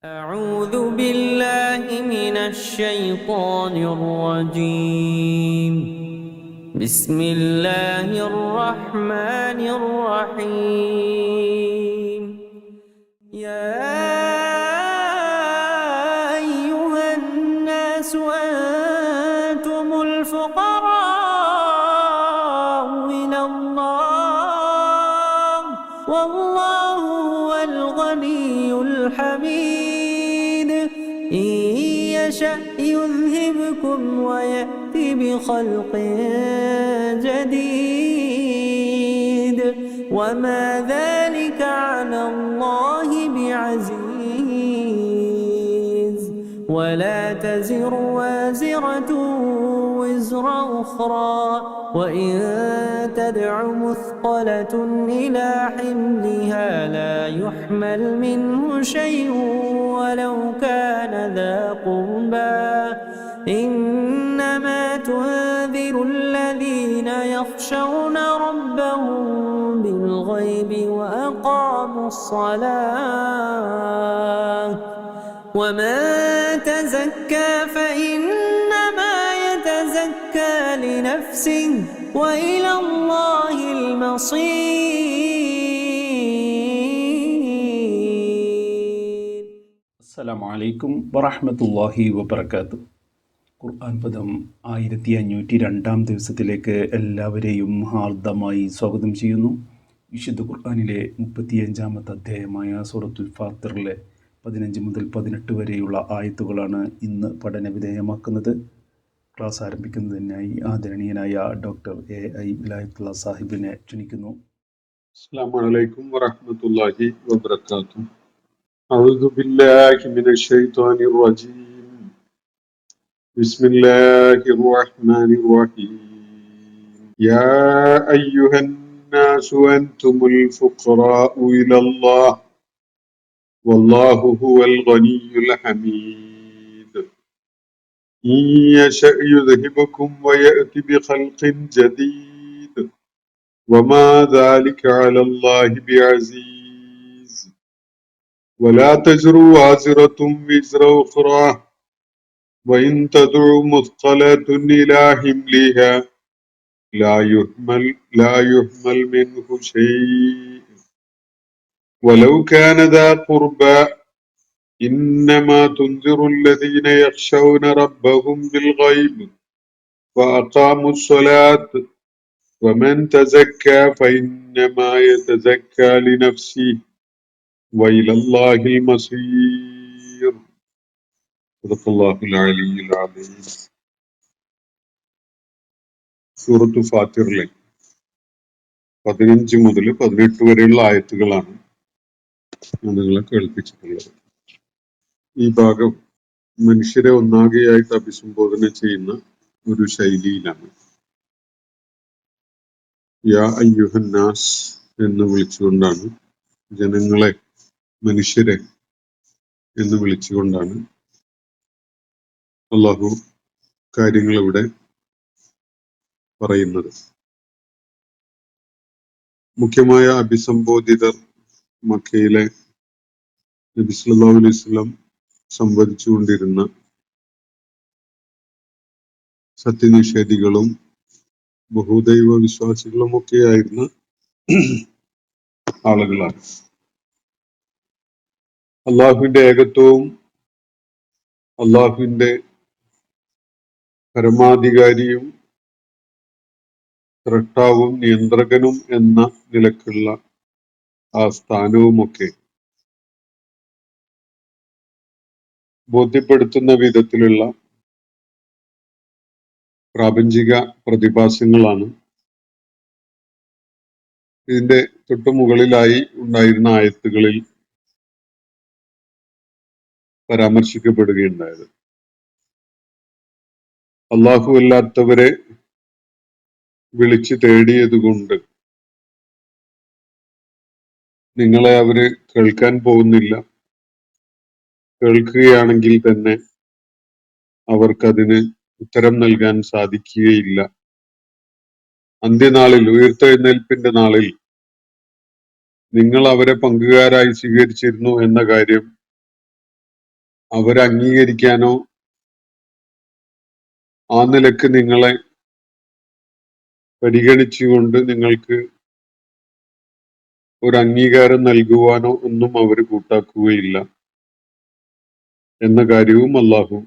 أعوذ بالله من الشيطان الرجيم. بسم الله الرحمن الرحيم. يا أيها الناس أنتم الفقراء إلى الله والله هو الغني الحميد. إن يشأ يذهبكم ويأتي بخلق جديد وما ذلك على الله بعزيز. ولا تزر وازرة وزر أخرى وإن تدع مثقلة إلى حملها لا يحمل منه شيء ولو كان ذا قربى. إنما تنذر الذين يخشون ربهم بالغيب وأقاموا الصلاة. ومن تزكى فإنما يتزكى لنفسه وإلى الله المصير. അസ്സലാമു അലൈക്കും വറഹ്മത്തുള്ളാഹി വബറകാതുഹു. ഖുർആൻ പദം 1502 ദിവസത്തിലേക്ക് എല്ലാവരെയും ഹാർദമായി സ്വാഗതം ചെയ്യുന്നു. വിശുദ്ധ ഖുർആനിലെ 35-ാമത്തെ അധ്യായമായ സൂറത്തുൽ ഫാത്തിറിലെ 15 മുതൽ 18 വരെയുള്ള ആയത്തുകളാണ് ഇന്ന് പഠനവിധേയമാക്കുന്നത്. ക്ലാസ് ആരംഭിക്കുന്നതിനായി ആദരണീയനായ ഡോക്ടർ AI വിലായത്തുള്ള സാഹിബിനെ ക്ഷണിക്കുന്നു. അസ്സലാമു അലൈക്കും വറഹ്മത്തുള്ളാഹി വബറകാതുഹു. أعوذ بالله من الشيطان الرجيم. بسم الله الرحمن الرحيم. يا أيها الناس أنتم الفقراء إلى الله والله هو الغني الحميد. إن يشأ يذهبكم ويأتي بخلق جديد وما ذلك على الله بعزيز. ولا تزر وازرة وزر أخرى وإن تدع مثقلة إلى حملها لا يحمل منه شيء ولو كان ذا قربى. إنما تنذر الذين يخشون ربهم بالغيب وأقاموا الصلاة. ومن تزكى فإنما يتزكى لنفسه وإلى الله المصير. صدق الله العلي العظيم. സൂറത്തു ഫാത്തിറിലെ 15 മുതൽ 18 വരെയുള്ള ആയത്തുകളാണ് ഞാൻ നിങ്ങളെ കേൾപ്പിച്ചിട്ടുള്ളത്. ഈ ഭാഗം മനുഷ്യരെ ഒന്നാകെയായിട്ട് അഭിസംബോധന ചെയ്യുന്ന ഒരു ശൈലിയിലാണ്. യാ അയ്യുഹന്നാസ് എന്ന് വിളിച്ചുകൊണ്ടാണ്, ജനങ്ങളെ, മനുഷ്യരെ എന്ന് വിളിച്ചുകൊണ്ടാണ് അള്ളാഹു കാര്യങ്ങൾ ഇവിടെ പറയുന്നത്. മുഖ്യമായ അഭിസംബോധിതർ മക്കയിലെ നബി സല്ലല്ലാഹു അലൈഹി വസല്ലം സംവദിച്ചുകൊണ്ടിരുന്ന സത്യനിഷേധികളും ബഹുദൈവ വിശ്വാസികളും ഒക്കെയായിരുന്ന ആളുകളാണ്. അള്ളാഹുവിന്റെ ഏകത്വവും അള്ളാഹുവിന്റെ പരമാധികാരിയും സ്രഷ്ടാവും നിയന്ത്രകനും എന്ന നിലക്കുള്ള ആ സ്ഥാനവുമൊക്കെ ബോധ്യപ്പെടുത്തുന്ന വിധത്തിലുള്ള പ്രാപഞ്ചിക പ്രതിഭാസങ്ങളാണ് ഇതിന്റെ തൊട്ടുമുകളിലായി ഉണ്ടായിരുന്ന ആയത്തുകളിൽ പരാമർശിക്കപ്പെടുകയുണ്ടായത്. അള്ളാഹു അല്ലാത്തവരെ വിളിച്ചു തേടിയതുകൊണ്ട് നിങ്ങളെ അവര് കേൾക്കാൻ പോകുന്നില്ല. കേൾക്കുകയാണെങ്കിൽ തന്നെ അവർക്കതിന് ഉത്തരം നൽകാൻ സാധിക്കുകയില്ല. അന്ത്യനാളിൽ, ഉയർത്തെഴുന്നേൽപ്പിന്റെ നാളിൽ നിങ്ങൾ അവരെ പങ്കുകാരായി സ്വീകരിച്ചിരുന്നു എന്ന കാര്യം അവരെ അംഗീകരിക്കാനോ ആ നിലക്ക് നിങ്ങളെ പരിഗണിച്ചുകൊണ്ട് നിങ്ങൾക്ക് ഒരു അംഗീകാരം നൽകുവാനോ ഒന്നും അവർ കൂട്ടാക്കുകയില്ല എന്ന കാര്യവും അള്ളാഹു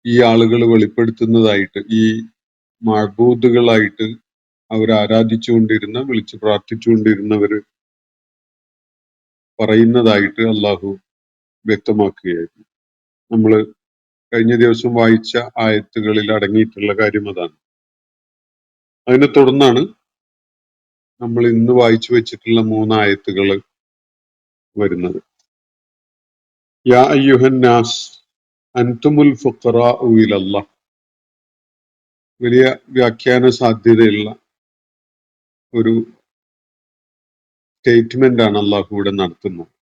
ഈ ആളുകൾ വെളിപ്പെടുത്തുന്നതായിട്ട്, ഈ മഅബൂദുകളായിട്ട് അവർ ആരാധിച്ചുകൊണ്ടിരുന്ന, വിളിച്ച് പ്രാർത്ഥിച്ചുകൊണ്ടിരുന്നവര് പറയുന്നതായിട്ട് അള്ളാഹു വ്യക്തമാക്കുകയായിരുന്നു. നമ്മൾ കഴിഞ്ഞ ദിവസം വായിച്ച ആയത്തുകളിൽ അടങ്ങിയിട്ടുള്ള കാര്യം അതാണ്. അതിനെ തുടർന്നാണ് നമ്മൾ ഇന്ന് വായിച്ചു വെച്ചിട്ടുള്ള 3 ആയത്തുകൾ വരുന്നത്. യാ അയ്യുഹൻ നാസ് അൻതുമുൽ ഫുഖറാഉ ഇലല്ലാഹ്. വലിയ വ്യാഖ്യാന സാധ്യതയുള്ള ഒരു സ്റ്റേറ്റ്മെന്റ് ആണ് അള്ളാഹു ഇവിടെ നടത്തുന്നത്.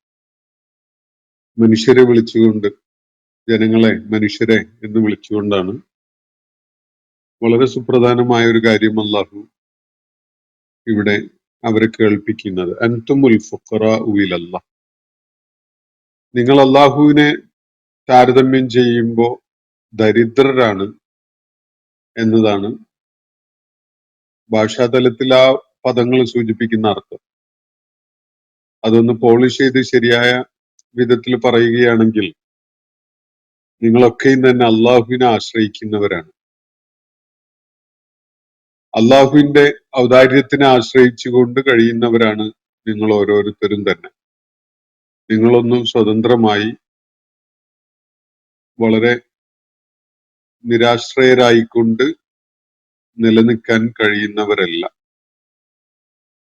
മനുഷ്യരെ വിളിച്ചുകൊണ്ട്, ജനങ്ങളെ, മനുഷ്യരെ എന്ന് വിളിച്ചുകൊണ്ടാണ് വളരെ സുപ്രധാനമായ ഒരു കാര്യം അള്ളാഹു ഇവിടെ അവരെ കേൾപ്പിക്കുന്നത്. അൻതുമുൽ ഫുഖറാഉ ഇലല്ലാഹ്. നിങ്ങൾ അള്ളാഹുവിനെ താരതമ്യം ചെയ്യുമ്പോൾ ദരിദ്രരാണ് എന്നതാണ് ഭാഷാതലത്തിൽ ആ പദങ്ങൾ സൂചിപ്പിക്കുന്ന അർത്ഥം. അതൊന്ന് പോളിഷ് ചെയ്ത് ശരിയായ വിധത്തിൽ പറയുകയാണെങ്കിൽ നിങ്ങളൊക്കെയും തന്നെ അള്ളാഹുവിനെ ആശ്രയിക്കുന്നവരാണ്. അള്ളാഹുവിന്റെ ഔദാര്യത്തിനെ ആശ്രയിച്ചുകൊണ്ട് കഴിയുന്നവരാണ് നിങ്ങൾ ഓരോരുത്തരും തന്നെ. നിങ്ങളൊന്നും സ്വതന്ത്രമായി വളരെ നിരാശ്രയരായിക്കൊണ്ട് നിലനിൽക്കാൻ കഴിയുന്നവരല്ല.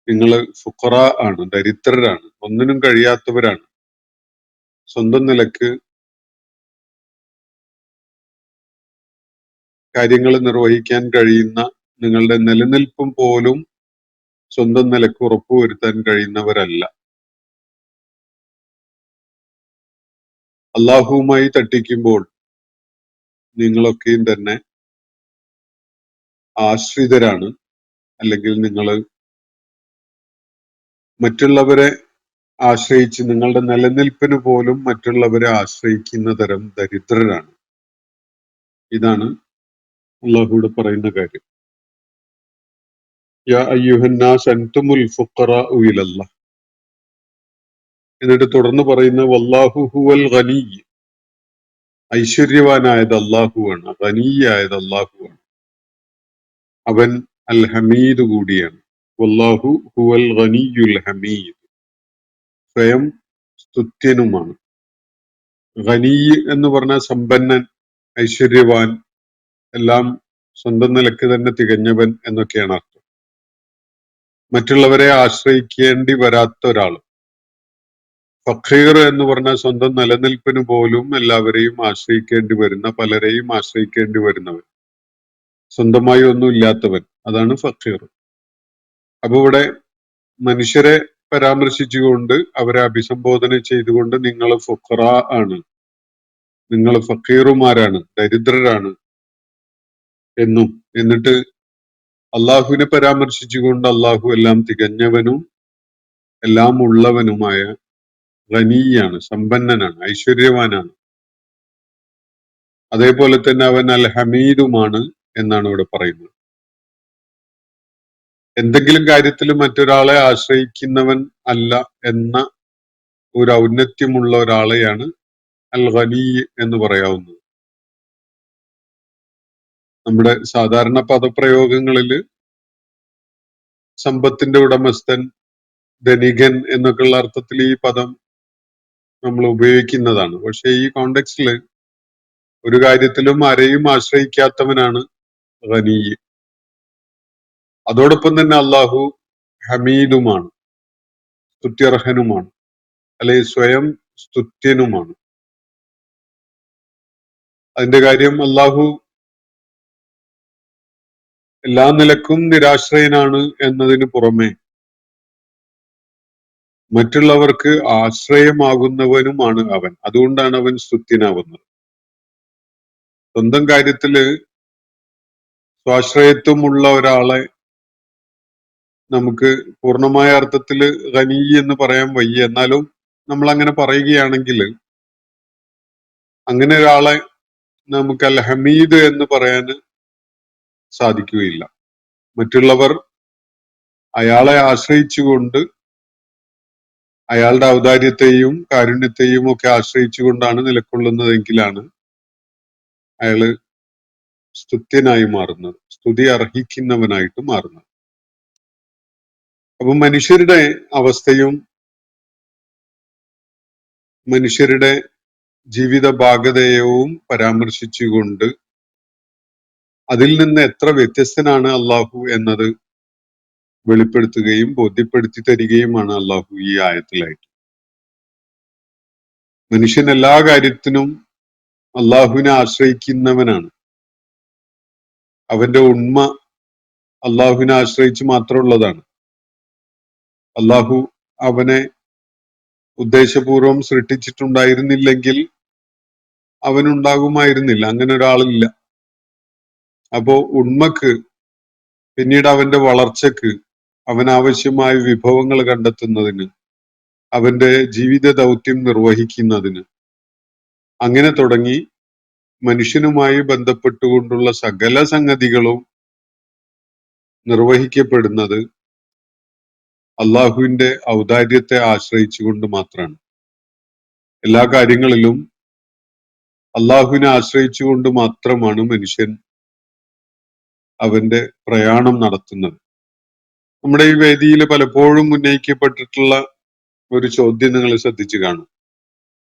നിങ്ങൾ ഫുഖറ ആണ്, ദരിദ്രരാണ്, ഒന്നിനും കഴിയാത്തവരാണ്. സ്വന്തം നിലക്ക് കാര്യങ്ങൾ നിർവഹിക്കാൻ കഴിയുന്ന, നിങ്ങളുടെ നിലനിൽപ്പും പോലും സ്വന്തം നിലക്ക് ഉറപ്പുവരുത്താൻ കഴിയുന്നവരല്ല. അള്ളാഹുവുമായി തട്ടിക്കുമ്പോൾ നിങ്ങളൊക്കെയും തന്നെ ആശ്രിതരാണ്, അല്ലെങ്കിൽ നിങ്ങൾ മറ്റുള്ളവരെ ആശ്രയിച്ച്, നിങ്ങളുടെ നിലനിൽപ്പിന് പോലും മറ്റുള്ളവരെ ആശ്രയിക്കുന്ന തരം ദരിദ്രരാണ്. ഇതാണ് അള്ളാഹുവിടെ പറയുന്ന കാര്യം. യാ അയ്യുഹന്നാസ് അൻതുമുൽ ഫുഖറാഉ ഇലല്ലാഹ്. എന്നിട്ട് തുടർന്ന് പറയുന്ന വല്ലാഹു ഹുവൽ ഗനി. ഐശ്വര്യവാനായത് അള്ളാഹുവാണ്, ഗനിയായത് അള്ളാഹുവാണ്. അവൻ അൽ ഹമീദ് കൂടിയാണ്. വല്ലാഹു ഹുവൽ ഗനിയുൽ ഹമീദ്. സ്വയം സ്തുത്യനുമാണ്. ഗനി എന്ന് പറഞ്ഞാൽ സമ്പന്നൻ, ഐശ്വര്യവാൻ, എല്ലാം സ്വന്തം നിലക്ക് തന്നെ തികഞ്ഞവൻ എന്നൊക്കെയാണ് അർത്ഥം. മറ്റുള്ളവരെ ആശ്രയിക്കേണ്ടി വരാത്ത ഒരാൾ. ഫഖീർ എന്ന് പറഞ്ഞാൽ സ്വന്തം നിലനിൽപ്പിന് പോലും എല്ലാവരെയും ആശ്രയിക്കേണ്ടി വരുന്ന, പലരെയും ആശ്രയിക്കേണ്ടി വരുന്നവൻ, സ്വന്തമായി ഒന്നും ഇല്ലാത്തവൻ, അതാണ് ഫഖീർ. അപ്പൊ ഇവിടെ മനുഷ്യരെ പരാമർശിച്ചുകൊണ്ട്, അവരെ അഭിസംബോധന ചെയ്തുകൊണ്ട് നിങ്ങൾ ഫുഖറ ആണ്, നിങ്ങൾ ഫക്കീറുമാരാണ്, ദരിദ്രരാണ് എന്നും, എന്നിട്ട് അള്ളാഹുവിനെ പരാമർശിച്ചുകൊണ്ട് അള്ളാഹു എല്ലാം തികഞ്ഞവനും എല്ലാം ഉള്ളവനുമായ ഖനിയാണ്, സമ്പന്നനാണ്, ഐശ്വര്യവാനാണ്. അതേപോലെ തന്നെ അവൻ അൽ ഹമീദുമാണ് എന്നാണ് ഇവിടെ പറയുന്നത്. എന്തെങ്കിലും കാര്യത്തിൽ മറ്റൊരാളെ ആശ്രയിക്കുന്നവൻ അല്ല എന്ന ഒരു ഔന്നത്യമുള്ള ഒരാളെയാണ് അൽ ഖനി എന്ന് പറയാവുന്നത്. നമ്മുടെ സാധാരണ പദപ്രയോഗങ്ങളിൽ സമ്പത്തിന്റെ ഉടമസ്ഥൻ, ധനികൻ എന്നൊക്കെയുള്ള അർത്ഥത്തിൽ ഈ പദം നമ്മൾ ഉപയോഗിക്കുന്നതാണ്. പക്ഷെ ഈ കോണ്ടെക്സ്റ്റിൽ ഒരു കാര്യത്തിലും ആരെയും ആശ്രയിക്കാത്തവനാണ് ഖനി. അതോടൊപ്പം തന്നെ അള്ളാഹു ഹമീദുമാണ്, സ്തുത്യർഹനുമാണ്, അല്ലെ സ്വയം സ്തുത്യനുമാണ്. അതിന്റെ കാര്യം അള്ളാഹു എല്ലാ നിലക്കും നിരാശ്രയനാണ് എന്നതിന് പുറമെ മറ്റുള്ളവർക്ക് ആശ്രയമാകുന്നവനുമാണ് അവൻ. അതുകൊണ്ടാണ് അവൻ സ്തുത്യനാവുന്നത്. സ്വന്തം കാര്യത്തില് സ്വാശ്രയത്വമുള്ള ഒരാളെ നമുക്ക് പൂർണ്ണമായ അർത്ഥത്തിൽ ഖനി എന്ന് പറയാൻ വയ്യ. എന്നാലും നമ്മൾ അങ്ങനെ പറയുകയാണെങ്കിൽ അങ്ങനെ ഒരാളെ നമുക്ക് അൽ ഹമീദ് എന്ന് പറയാൻ സാധിക്കുകയില്ല. മറ്റുള്ളവർ അയാളെ ആശ്രയിച്ചുകൊണ്ട്, അയാളുടെ ഔദാര്യത്തെയും കാരുണ്യത്തെയും ഒക്കെ ആശ്രയിച്ചുകൊണ്ടാണ് നിലകൊള്ളുന്നതെങ്കിലാണ് അയാള് സ്തുത്യനായി മാറുന്നത്, സ്തുതി അർഹിക്കുന്നവനായിട്ട് മാറുന്നത്. അപ്പൊ മനുഷ്യരുടെ അവസ്ഥയും മനുഷ്യരുടെ ജീവിത ഭാഗധേയവും പരാമർശിച്ചുകൊണ്ട് അതിൽ നിന്ന് എത്ര വ്യത്യസ്തനാണ് അള്ളാഹു എന്നത് വെളിപ്പെടുത്തുകയും ബോധ്യപ്പെടുത്തി തരികയുമാണ് അള്ളാഹു ഈ ആയത്തിലായിട്ട്. മനുഷ്യൻ എല്ലാ കാര്യത്തിനും അള്ളാഹുവിനെ ആശ്രയിക്കുന്നവനാണ്. അവന്റെ ഉണ്മ അള്ളാഹുവിനെ ആശ്രയിച്ച് മാത്രമുള്ളതാണ്. അള്ളാഹു അവനെ ഉദ്ദേശപൂർവം സൃഷ്ടിച്ചിട്ടുണ്ടായിരുന്നില്ലെങ്കിൽ അവനുണ്ടാകുമായിരുന്നില്ല. അങ്ങനെ ഒരാളില്ല. അപ്പോ ഉണ്മക്ക്, പിന്നീട് അവന്റെ വളർച്ചക്ക്, അവനാവശ്യമായ വിഭവങ്ങൾ കണ്ടെത്തുന്നതിന്, അവന്റെ ജീവിത ദൗത്യം നിർവഹിക്കുന്നതിന്, അങ്ങനെ തുടങ്ങി മനുഷ്യനുമായി ബന്ധപ്പെട്ടുകൊണ്ടുള്ള സകല സംഗതികളും നിർവഹിക്കപ്പെടുന്നത് അള്ളാഹുവിന്റെ ഔദാര്യത്തെ ആശ്രയിച്ചുകൊണ്ട് മാത്രമാണ്. എല്ലാ കാര്യങ്ങളിലും അള്ളാഹുവിനെ ആശ്രയിച്ചുകൊണ്ട് മാത്രമാണ് മനുഷ്യൻ അവന്റെ പ്രയാണം നടത്തുന്നത്. നമ്മുടെ ഈ വേദിയിൽ പലപ്പോഴും ഉന്നയിക്കപ്പെട്ടിട്ടുള്ള ഒരു ചോദ്യം നിങ്ങൾ ശ്രദ്ധിച്ചു കാണും.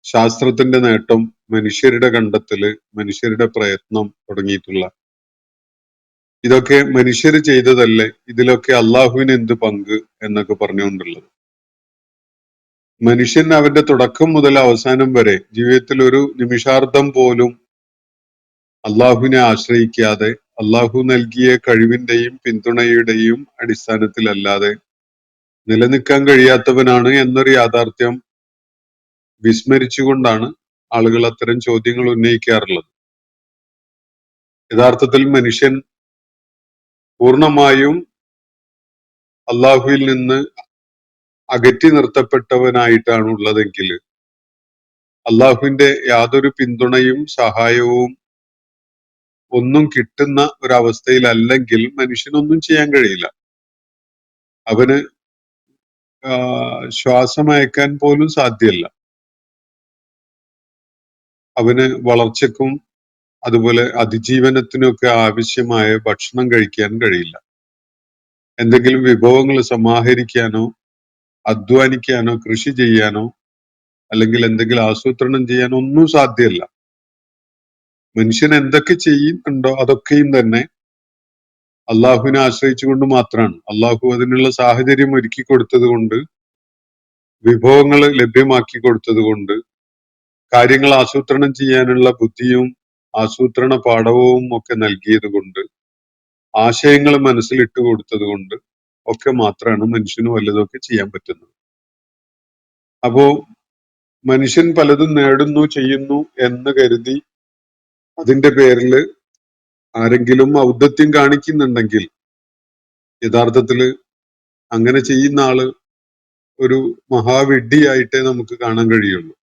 ശാസ്ത്രത്തിന്റെ നേട്ടം, മനുഷ്യരുടെ കണ്ടെത്തല്, മനുഷ്യരുടെ പ്രയത്നം തുടങ്ങിയിട്ടുള്ള ഇതൊക്കെ മനുഷ്യർ ചെയ്തതല്ലേ, ഇതിലൊക്കെ അള്ളാഹുവിന് എന്ത് പങ്ക് എന്നൊക്കെ പറഞ്ഞുകൊണ്ടുള്ളത്. മനുഷ്യൻ അവന്റെ തുടക്കം മുതൽ അവസാനം വരെ ജീവിതത്തിൽ ഒരു നിമിഷാർദ്ധം പോലും അള്ളാഹുവിനെ ആശ്രയിക്കാതെ, അള്ളാഹു നൽകിയ കഴിവിന്റെയും പിന്തുണയുടെയും അടിസ്ഥാനത്തിലല്ലാതെ നിലനിൽക്കാൻ കഴിയാത്തവനാണ് എന്നൊരു യാഥാർത്ഥ്യം വിസ്മരിച്ചുകൊണ്ടാണ് ആളുകൾ അത്തരം ചോദ്യങ്ങൾ ഉന്നയിക്കാറുള്ളത്. യഥാർത്ഥത്തിൽ മനുഷ്യൻ പൂർണ്ണമായും അള്ളാഹുവിൽ നിന്ന് അകറ്റി നിർത്തപ്പെട്ടവനായിട്ടാണ് ഉള്ളതെങ്കിൽ അള്ളാഹുവിന്റെ യാതൊരു പിന്തുണയും സഹായവും ഒന്നും കിട്ടുന്ന ഒരവസ്ഥയിലല്ലെങ്കിൽ മനുഷ്യനൊന്നും ചെയ്യാൻ കഴിയില്ല. അവന് ശ്വാസമയക്കാൻ പോലും സാധ്യമല്ല. അവന് വളർച്ചയ്ക്കും അതുപോലെ അതിജീവനത്തിനൊക്കെ ആവശ്യമായ ഭക്ഷണം കഴിക്കാൻ കഴിയില്ല. എന്തെങ്കിലും വിഭവങ്ങൾ സമാഹരിക്കാനോ അധ്വാനിക്കാനോ കൃഷി ചെയ്യാനോ അല്ലെങ്കിൽ എന്തെങ്കിലും ആസൂത്രണം ചെയ്യാനോ ഒന്നും സാധ്യമല്ല. മനുഷ്യൻ എന്തൊക്കെ ചെയ്യുന്നുണ്ടോ അതൊക്കെയും തന്നെ അള്ളാഹുവിനെ ആശ്രയിച്ചുകൊണ്ട് മാത്രമാണ്. അള്ളാഹു അതിനുള്ള സാഹചര്യം ഒരുക്കി കൊടുത്തത് കൊണ്ട്, വിഭവങ്ങൾ ലഭ്യമാക്കി കൊടുത്തത് കൊണ്ട്, കാര്യങ്ങൾ ആസൂത്രണം ചെയ്യാനുള്ള ബുദ്ധിയും ആസൂത്രണ പാഠവും ഒക്കെ നൽകിയത് കൊണ്ട്, ആശയങ്ങൾ മനസ്സിലിട്ട് കൊടുത്തത് കൊണ്ട് ഒക്കെ മാത്രമാണ് മനുഷ്യന് വല്ലതൊക്കെ ചെയ്യാൻ പറ്റുന്നത്. അപ്പോ മനുഷ്യൻ പലതും നേടുന്നു, ചെയ്യുന്നു എന്ന് കരുതി അതിന്റെ പേരിൽ ആരെങ്കിലും ഔദ്ധത്യം കാണിക്കുന്നുണ്ടെങ്കിൽ യഥാർത്ഥത്തില് അങ്ങനെ ചെയ്യുന്ന ആള് ഒരു മഹാവിഡ്ഢിയായിട്ടേ നമുക്ക് കാണാൻ കഴിയുള്ളൂ.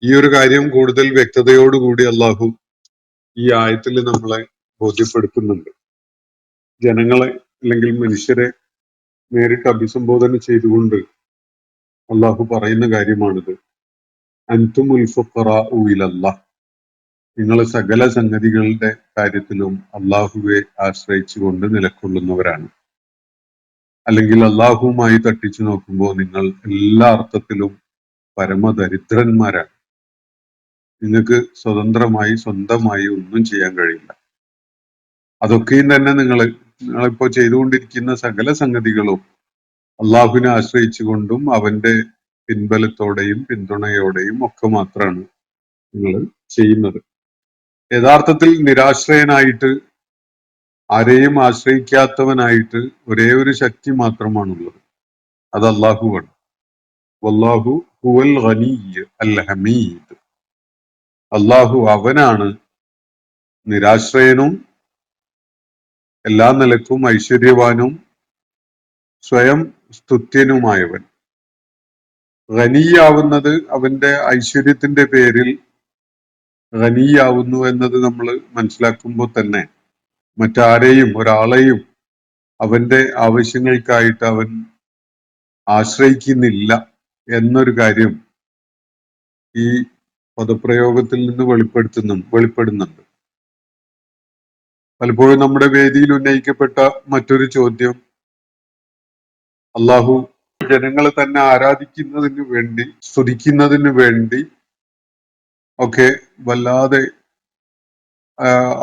ഈ ഒരു കാര്യം കൂടുതൽ വ്യക്തതയോടുകൂടി അള്ളാഹു ഈ ആയത്തിൽ നമ്മളെ ബോധ്യപ്പെടുത്തുന്നുണ്ട്. ജനങ്ങളെ അല്ലെങ്കിൽ മനുഷ്യരെ നേരിട്ട് അഭിസംബോധന ചെയ്തുകൊണ്ട് അള്ളാഹു പറയുന്ന കാര്യമാണിത്. അൻതുമുൽ ഫുഖറാഉ ഇലല്ലാഹ്, നിങ്ങൾ സകല സംഗതികളുടെ കാര്യത്തിലും അള്ളാഹുവെ ആശ്രയിച്ചുകൊണ്ട് നിലകൊള്ളുന്നവരാണ്. അല്ലെങ്കിൽ അള്ളാഹുവുമായി തട്ടിച്ചു നോക്കുമ്പോൾ നിങ്ങൾ എല്ലാ അർത്ഥത്തിലും പരമദരിദ്രന്മാരാണ്. നിങ്ങൾക്ക് സ്വന്തമായി ഒന്നും ചെയ്യാൻ കഴിയില്ല. അതൊക്കെയും തന്നെ നിങ്ങളിപ്പോ ചെയ്തുകൊണ്ടിരിക്കുന്ന സകല സംഗതികളും അള്ളാഹുവിനെ ആശ്രയിച്ചുകൊണ്ടും അവന്റെ പിൻബലത്തോടെയും പിന്തുണയോടെയും ഒക്കെ മാത്രമാണ് നിങ്ങൾ ചെയ്യുന്നത്. യഥാർത്ഥത്തിൽ നിരാശ്രയനായിട്ട്, ആരെയും ആശ്രയിക്കാത്തവനായിട്ട് ഒരേ ഒരു ശക്തി മാത്രമാണുള്ളത്. അത് അള്ളാഹുവാണ്. വല്ലാഹു ഹുവൽ ഗനിയ്യ് അൽ ഹമീദ്. അള്ളാഹു അവനാണ് നിരാശ്രയനും എല്ലാ നിലക്കും ഐശ്വര്യവാനും സ്വയം സ്തുത്യനുമായവൻ. ഖനിയാവുന്നത് അവന്റെ ഐശ്വര്യത്തിന്റെ പേരിൽ ഖനിയാവുന്നു എന്നത് നമ്മൾ മനസ്സിലാക്കുമ്പോൾ തന്നെ മറ്റാരെയും ഒരാളെയും അവന്റെ ആവശ്യങ്ങൾക്കായിട്ട് അവൻ ആശ്രയിക്കുന്നില്ല എന്നൊരു കാര്യം ഈ പദപ്രയോഗത്തിൽ നിന്ന് വെളിപ്പെടുന്നുണ്ട്. പലപ്പോഴും നമ്മുടെ വേദിയിൽ ഉന്നയിക്കപ്പെട്ട മറ്റൊരു ചോദ്യം, അള്ളാഹു ജനങ്ങളെ തന്നെ ആരാധിക്കുന്നതിന് വേണ്ടി, സ്തുതിക്കുന്നതിന് വേണ്ടി ഒക്കെ വല്ലാതെ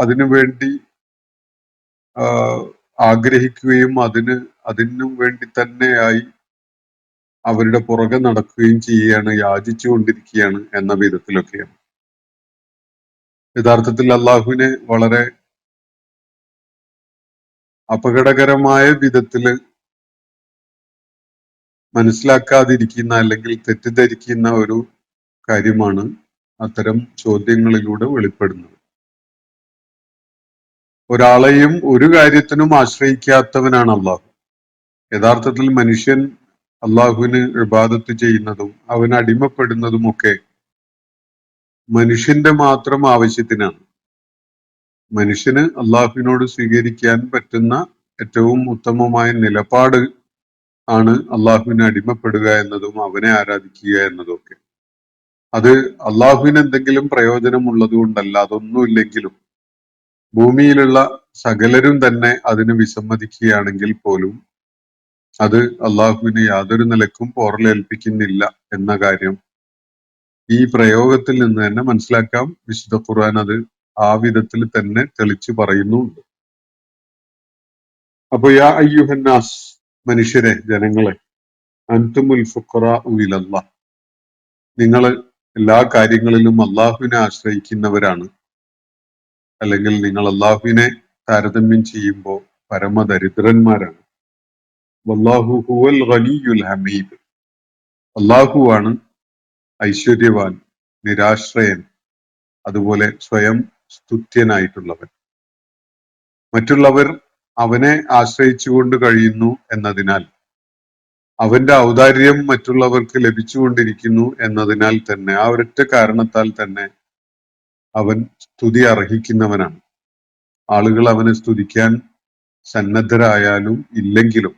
അതിനു വേണ്ടി ആഗ്രഹിക്കുകയും അതിനു വേണ്ടി തന്നെയായി അവരുടെ പുറകെ നടക്കുകയും ചെയ്യുകയാണ്, യാചിച്ചു കൊണ്ടിരിക്കുകയാണ് എന്ന വിധത്തിലൊക്കെയാണ്. യഥാർത്ഥത്തിൽ അള്ളാഹുവിനെ വളരെ അപകടകരമായ വിധത്തില് മനസ്സിലാക്കാതിരിക്കുന്ന അല്ലെങ്കിൽ തെറ്റിദ്ധരിക്കുന്ന ഒരു കാര്യമാണ് അത്തരം ചോദ്യങ്ങളിലൂടെ വെളിപ്പെടുന്നത്. ഒരാളെയും ഒരു കാര്യത്തിനും ആശ്രയിക്കാത്തവനാണ് അള്ളാഹു. യഥാർത്ഥത്തിൽ മനുഷ്യൻ അള്ളാഹുവിന് ഇബാദത്ത് ചെയ്യുന്നതും അവന് അടിമപ്പെടുന്നതുമൊക്കെ മനുഷ്യന്റെ മാത്രം ആവശ്യത്തിനാണ്. മനുഷ്യന് അള്ളാഹുവിനോട് സ്വീകരിക്കാൻ പറ്റുന്ന ഏറ്റവും ഉത്തമമായ നിലപാട് ആണ് അള്ളാഹുവിനെ അടിമപ്പെടുക എന്നതും അവനെ ആരാധിക്കുക എന്നതും ഒക്കെ. അത് അള്ളാഹുവിന് എന്തെങ്കിലും പ്രയോജനമുള്ളത് കൊണ്ടല്ല, അതൊന്നുമില്ലെങ്കിലും ഭൂമിയിലുള്ള സകലരും തന്നെ അതിന് വിസമ്മതിക്കുകയാണെങ്കിൽ പോലും അത് അള്ളാഹുവിന് യാതൊരു നിലക്കും പോറലേൽപ്പിക്കുന്നില്ല എന്ന കാര്യം ഈ പ്രയോഗത്തിൽ നിന്ന് തന്നെ മനസ്സിലാക്കാം. വിശുദ്ധ ഖുർആൻ അത് ആ വിധത്തിൽ തന്നെ തെളിച്ചു പറയുന്നുണ്ട്. അപ്പൊ യാ അയ്യുഹന്നാസ്, മനുഷ്യരെ, ജനങ്ങളെ, അൻതുമുൽ ഫുഖറാഉ ഇലല്ലാഹ്, നിങ്ങൾ എല്ലാ കാര്യങ്ങളിലും അള്ളാഹുവിനെ ആശ്രയിക്കുന്നവരാണ്, അല്ലെങ്കിൽ നിങ്ങൾ അള്ളാഹുവിനെ താരതമ്യം ചെയ്യുമ്പോൾ പരമദരിദ്രന്മാരാണ്. വല്ലാഹു ഹുവൽ ഗനിയുൽ ഹമീദ്, അള്ളാഹുവാണ് ഐശ്വര്യവാൻ, നിരാശ്രയൻ, അതുപോലെ സ്വയം സ്തുത്യനായിട്ടുള്ളവൻ. മറ്റുള്ളവർ അവനെ ആശ്രയിച്ചുകൊണ്ട് കഴിയുന്നു എന്നതിനാൽ, അവന്റെ ഔദാര്യം മറ്റുള്ളവർക്ക് ലഭിച്ചുകൊണ്ടിരിക്കുന്നു എന്നതിനാൽ തന്നെ, ആ ഒരൊറ്റ കാരണത്താൽ തന്നെ അവൻ സ്തുതി അർഹിക്കുന്നവനാണ്. ആളുകൾ അവനെ സ്തുതിക്കാൻ സന്നദ്ധരായാലും ഇല്ലെങ്കിലും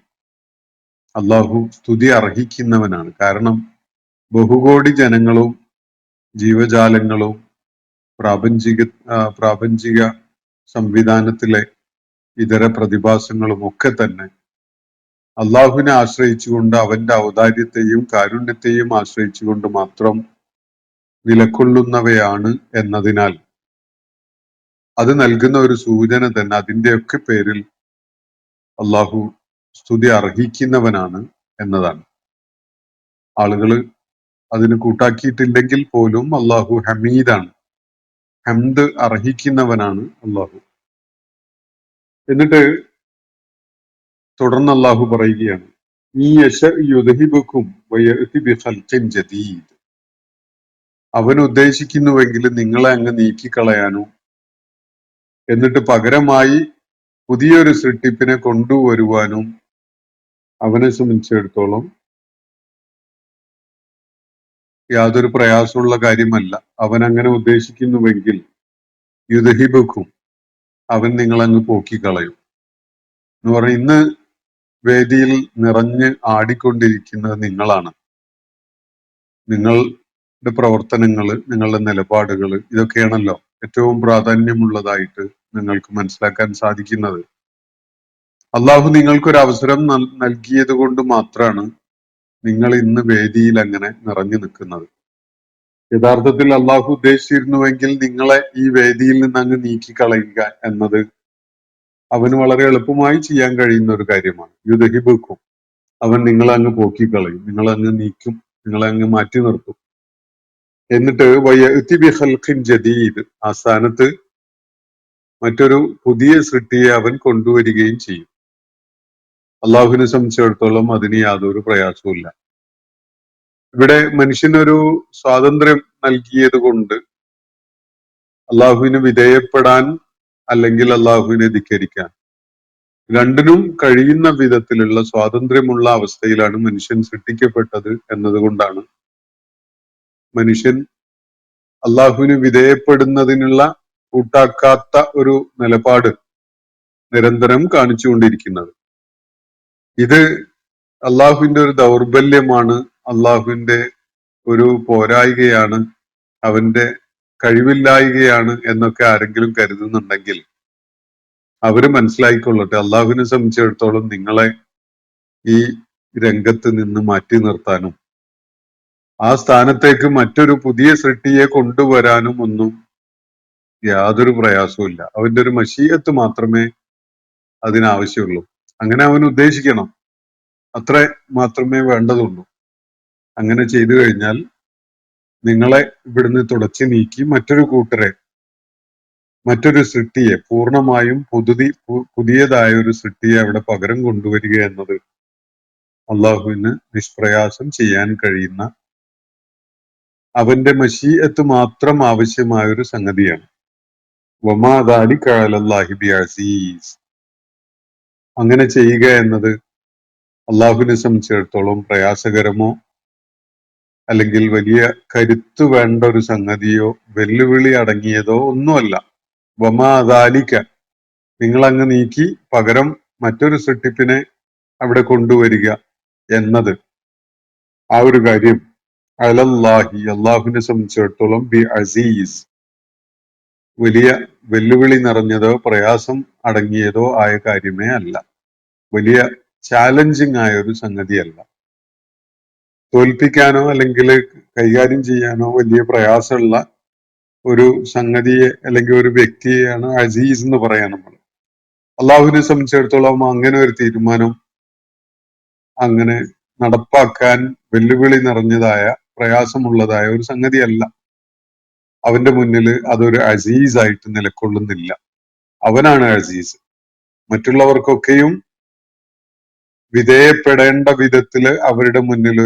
അള്ളാഹു സ്തുതി അർഹിക്കുന്നവനാണ്. കാരണം ബഹുകോടി ജനങ്ങളും ജീവജാലങ്ങളും പ്രാപഞ്ചിക സംവിധാനത്തിലെ ഇതര പ്രതിഭാസങ്ങളും ഒക്കെ തന്നെ അള്ളാഹുവിനെ ആശ്രയിച്ചുകൊണ്ട്, അവന്റെ ഔദാര്യത്തെയും കാരുണ്യത്തെയും ആശ്രയിച്ചുകൊണ്ട് മാത്രം നിലകൊള്ളുന്നവയാണ് എന്നതിനാൽ അത് നൽകുന്ന ഒരു സൂചന തന്നെ അതിന്റെയൊക്കെ പേരിൽ അള്ളാഹു സ്തുതി അർഹിക്കുന്നവനാണ് എന്നതാണ്. ആളുകൾ അതിന് കൂട്ടാക്കിയിട്ടില്ലെങ്കിൽ പോലും അള്ളാഹു ഹമീദാണ്, ഹംദ് അർഹിക്കുന്നവനാണ് അള്ളാഹു. എന്നിട്ട് തുടർന്ന് അള്ളാഹു പറയുകയാണ്, ഈ യുദ്ഹിബുക്കും ജദീദ്, അവൻ ഉദ്ദേശിക്കുന്നുവെങ്കിൽ നിങ്ങളെ അങ്ങ് നീക്കിക്കളയാനോ എന്നിട്ട് പകരമായി പുതിയൊരു സൃഷ്ടിപ്പിനെ കൊണ്ടുവരുവാനും അവനെ സംബന്ധിച്ചിടത്തോളം യാതൊരു പ്രയാസമുള്ള കാര്യമല്ല. അവൻ അങ്ങനെ ഉദ്ദേശിക്കുന്നുവെങ്കിൽ യുദ്ഹിബുക്കും, അവൻ നിങ്ങളങ്ങ് പോക്കിക്കളയും എന്ന് പറഞ്ഞ ഇന്ന് വേദിയിൽ നിറഞ്ഞ് ആടിക്കൊണ്ടിരിക്കുന്നത് നിങ്ങളാണ്. നിങ്ങളുടെ പ്രവർത്തനങ്ങൾ, നിങ്ങളുടെ നിലപാടുകൾ, ഇതൊക്കെയാണല്ലോ ഏറ്റവും പ്രാധാന്യമുള്ളതായിട്ട് നിങ്ങൾക്ക് മനസ്സിലാക്കാൻ സാധിക്കുന്നത്. അള്ളാഹു നിങ്ങൾക്കൊരു അവസരം നൽകിയത് കൊണ്ട് മാത്രമാണ് നിങ്ങൾ ഇന്ന് വേദിയിൽ അങ്ങനെ നിറഞ്ഞു നിൽക്കുന്നത്. യഥാർത്ഥത്തിൽ അള്ളാഹു ഉദ്ദേശിച്ചിരുന്നുവെങ്കിൽ നിങ്ങളെ ഈ വേദിയിൽ നിന്ന് അങ്ങ് നീക്കിക്കളയുക എന്നത് അവന് വളരെ എളുപ്പമായി ചെയ്യാൻ കഴിയുന്ന ഒരു കാര്യമാണ്. യുദ്ഹിബുക്കും, അവൻ നിങ്ങളെ അങ്ങ് പോക്കിക്കളയും, നിങ്ങളെ അങ്ങ് നീക്കും, നിങ്ങളെ അങ്ങ് മാറ്റി നിർത്തും. എന്നിട്ട് വയഅതി ബിഖൽഖിൻ ജദീദ്, ആ സ്ഥാനത്ത് മറ്റൊരു പുതിയ സൃഷ്ടിയെ അവൻ കൊണ്ടുവരികയും ചെയ്യും. അള്ളാഹുവിനെ സംബന്ധിച്ചിടത്തോളം അതിന് യാതൊരു പ്രയാസവുമില്ല. ഇവിടെ മനുഷ്യനൊരു സ്വാതന്ത്ര്യം നൽകിയത് കൊണ്ട് അള്ളാഹുവിന് വിധേയപ്പെടാൻ അല്ലെങ്കിൽ അള്ളാഹുവിനെ ധിക്കരിക്കാൻ രണ്ടിനും കഴിയുന്ന വിധത്തിലുള്ള സ്വാതന്ത്ര്യമുള്ള അവസ്ഥയിലാണ് മനുഷ്യൻ സൃഷ്ടിക്കപ്പെട്ടത് എന്നതുകൊണ്ടാണ് മനുഷ്യൻ അള്ളാഹുവിന് വിധേയപ്പെടുന്നതിനുള്ള കൂട്ടാക്കാത്ത ഒരു നിലപാട് നിരന്തരം കാണിച്ചുകൊണ്ടിരിക്കുന്നത്. ഇത് അള്ളാഹുവിന്റെ ഒരു ദൗർബല്യമാണ്, അള്ളാഹുവിന്റെ ഒരു പോരായികയാണ്, അവന്റെ കഴിവില്ലായികയാണ് എന്നൊക്കെ ആരെങ്കിലും കരുതുന്നുണ്ടെങ്കിൽ അവര് മനസ്സിലായിക്കൊള്ളട്ടെ, അള്ളാഹുവിനെ സംബന്ധിച്ചിടത്തോളം നിങ്ങളെ ഈ രംഗത്ത് നിന്ന് മാറ്റി നിർത്താനും ആ സ്ഥാനത്തേക്ക് മറ്റൊരു പുതിയ സൃഷ്ടിയെ കൊണ്ടുവരാനും ഒന്നും യാതൊരു പ്രയാസവുമില്ല. അവന്റെ ഒരു മശീഅത്ത് മാത്രമേ അതിനാവശ്യമുള്ളൂ. അങ്ങനെ അവൻ ഉദ്ദേശിക്കണം, അത്ര മാത്രമേ വേണ്ടതുള്ളൂ. അങ്ങനെ ചെയ്തു കഴിഞ്ഞാൽ നിങ്ങളെ ഇവിടുന്ന് തുടച്ചു നീക്കി മറ്റൊരു കൂട്ടരെ, മറ്റൊരു സൃഷ്ടിയെ, പൂർണ്ണമായും പുതിയതായ ഒരു സൃഷ്ടിയെ അവിടെ പകരം കൊണ്ടുവരിക എന്നത് അള്ളാഹുവിന് നിഷ്പ്രയാസം ചെയ്യാൻ കഴിയുന്ന, അവന്റെ മശീഅത്ത് മാത്രം ആവശ്യമായ ഒരു സംഗതിയാണ്. വമാ ദാലിക അലല്ലാഹി ബിഅസീസ്. അങ്ങനെ ചെയ്യുക എന്നത് അള്ളാഹുവിനെ സംബന്ധിച്ചിടത്തോളം പ്രയാസകരമോ അല്ലെങ്കിൽ വലിയ കരുത്ത് വേണ്ട ഒരു സംഗതിയോ വെല്ലുവിളി അടങ്ങിയതോ ഒന്നുമല്ല. വമാ ദാലിക, നിങ്ങൾ അങ്ങ് നീക്കി പകരം മറ്റൊരു സൃഷ്ടിപ്പിനെ അവിടെ കൊണ്ടുവരിക എന്നത്, ആ ഒരു കാര്യം അലല്ലാഹി, അള്ളാഹുവിനെ സംബന്ധിച്ചിടത്തോളം ബി അസീസ്, വലിയ വെല്ലുവിളി നിറഞ്ഞതോ പ്രയാസം അടങ്ങിയതോ ആയ കാര്യമേ അല്ല, വലിയ ചാലഞ്ചിങ് ആയ ഒരു സംഗതിയല്ല. തോൽപ്പിക്കാനോ അല്ലെങ്കിൽ കൈകാര്യം ചെയ്യാനോ വലിയ പ്രയാസമുള്ള ഒരു സംഗതിയെ അല്ലെങ്കിൽ ഒരു വ്യക്തിയെയാണ് അസീസ് എന്ന് പറയാൻ നമ്മൾ. അള്ളാഹുവിനെ സംബന്ധിച്ചിടത്തോളം അങ്ങനെ ഒരു തീരുമാനം അങ്ങനെ നടപ്പാക്കാൻ വെല്ലുവിളി നിറഞ്ഞതായ പ്രയാസമുള്ളതായ ഒരു സംഗതിയല്ല. അവന്റെ മുന്നിൽ അതൊരു അസീസ് ആയിട്ട് നിലകൊള്ളുന്നില്ല. അവനാണ് അസീസ്. മറ്റുള്ളവർക്കൊക്കെയും വിധേയപ്പെടേണ്ട വിധത്തില് അവരുടെ മുന്നിൽ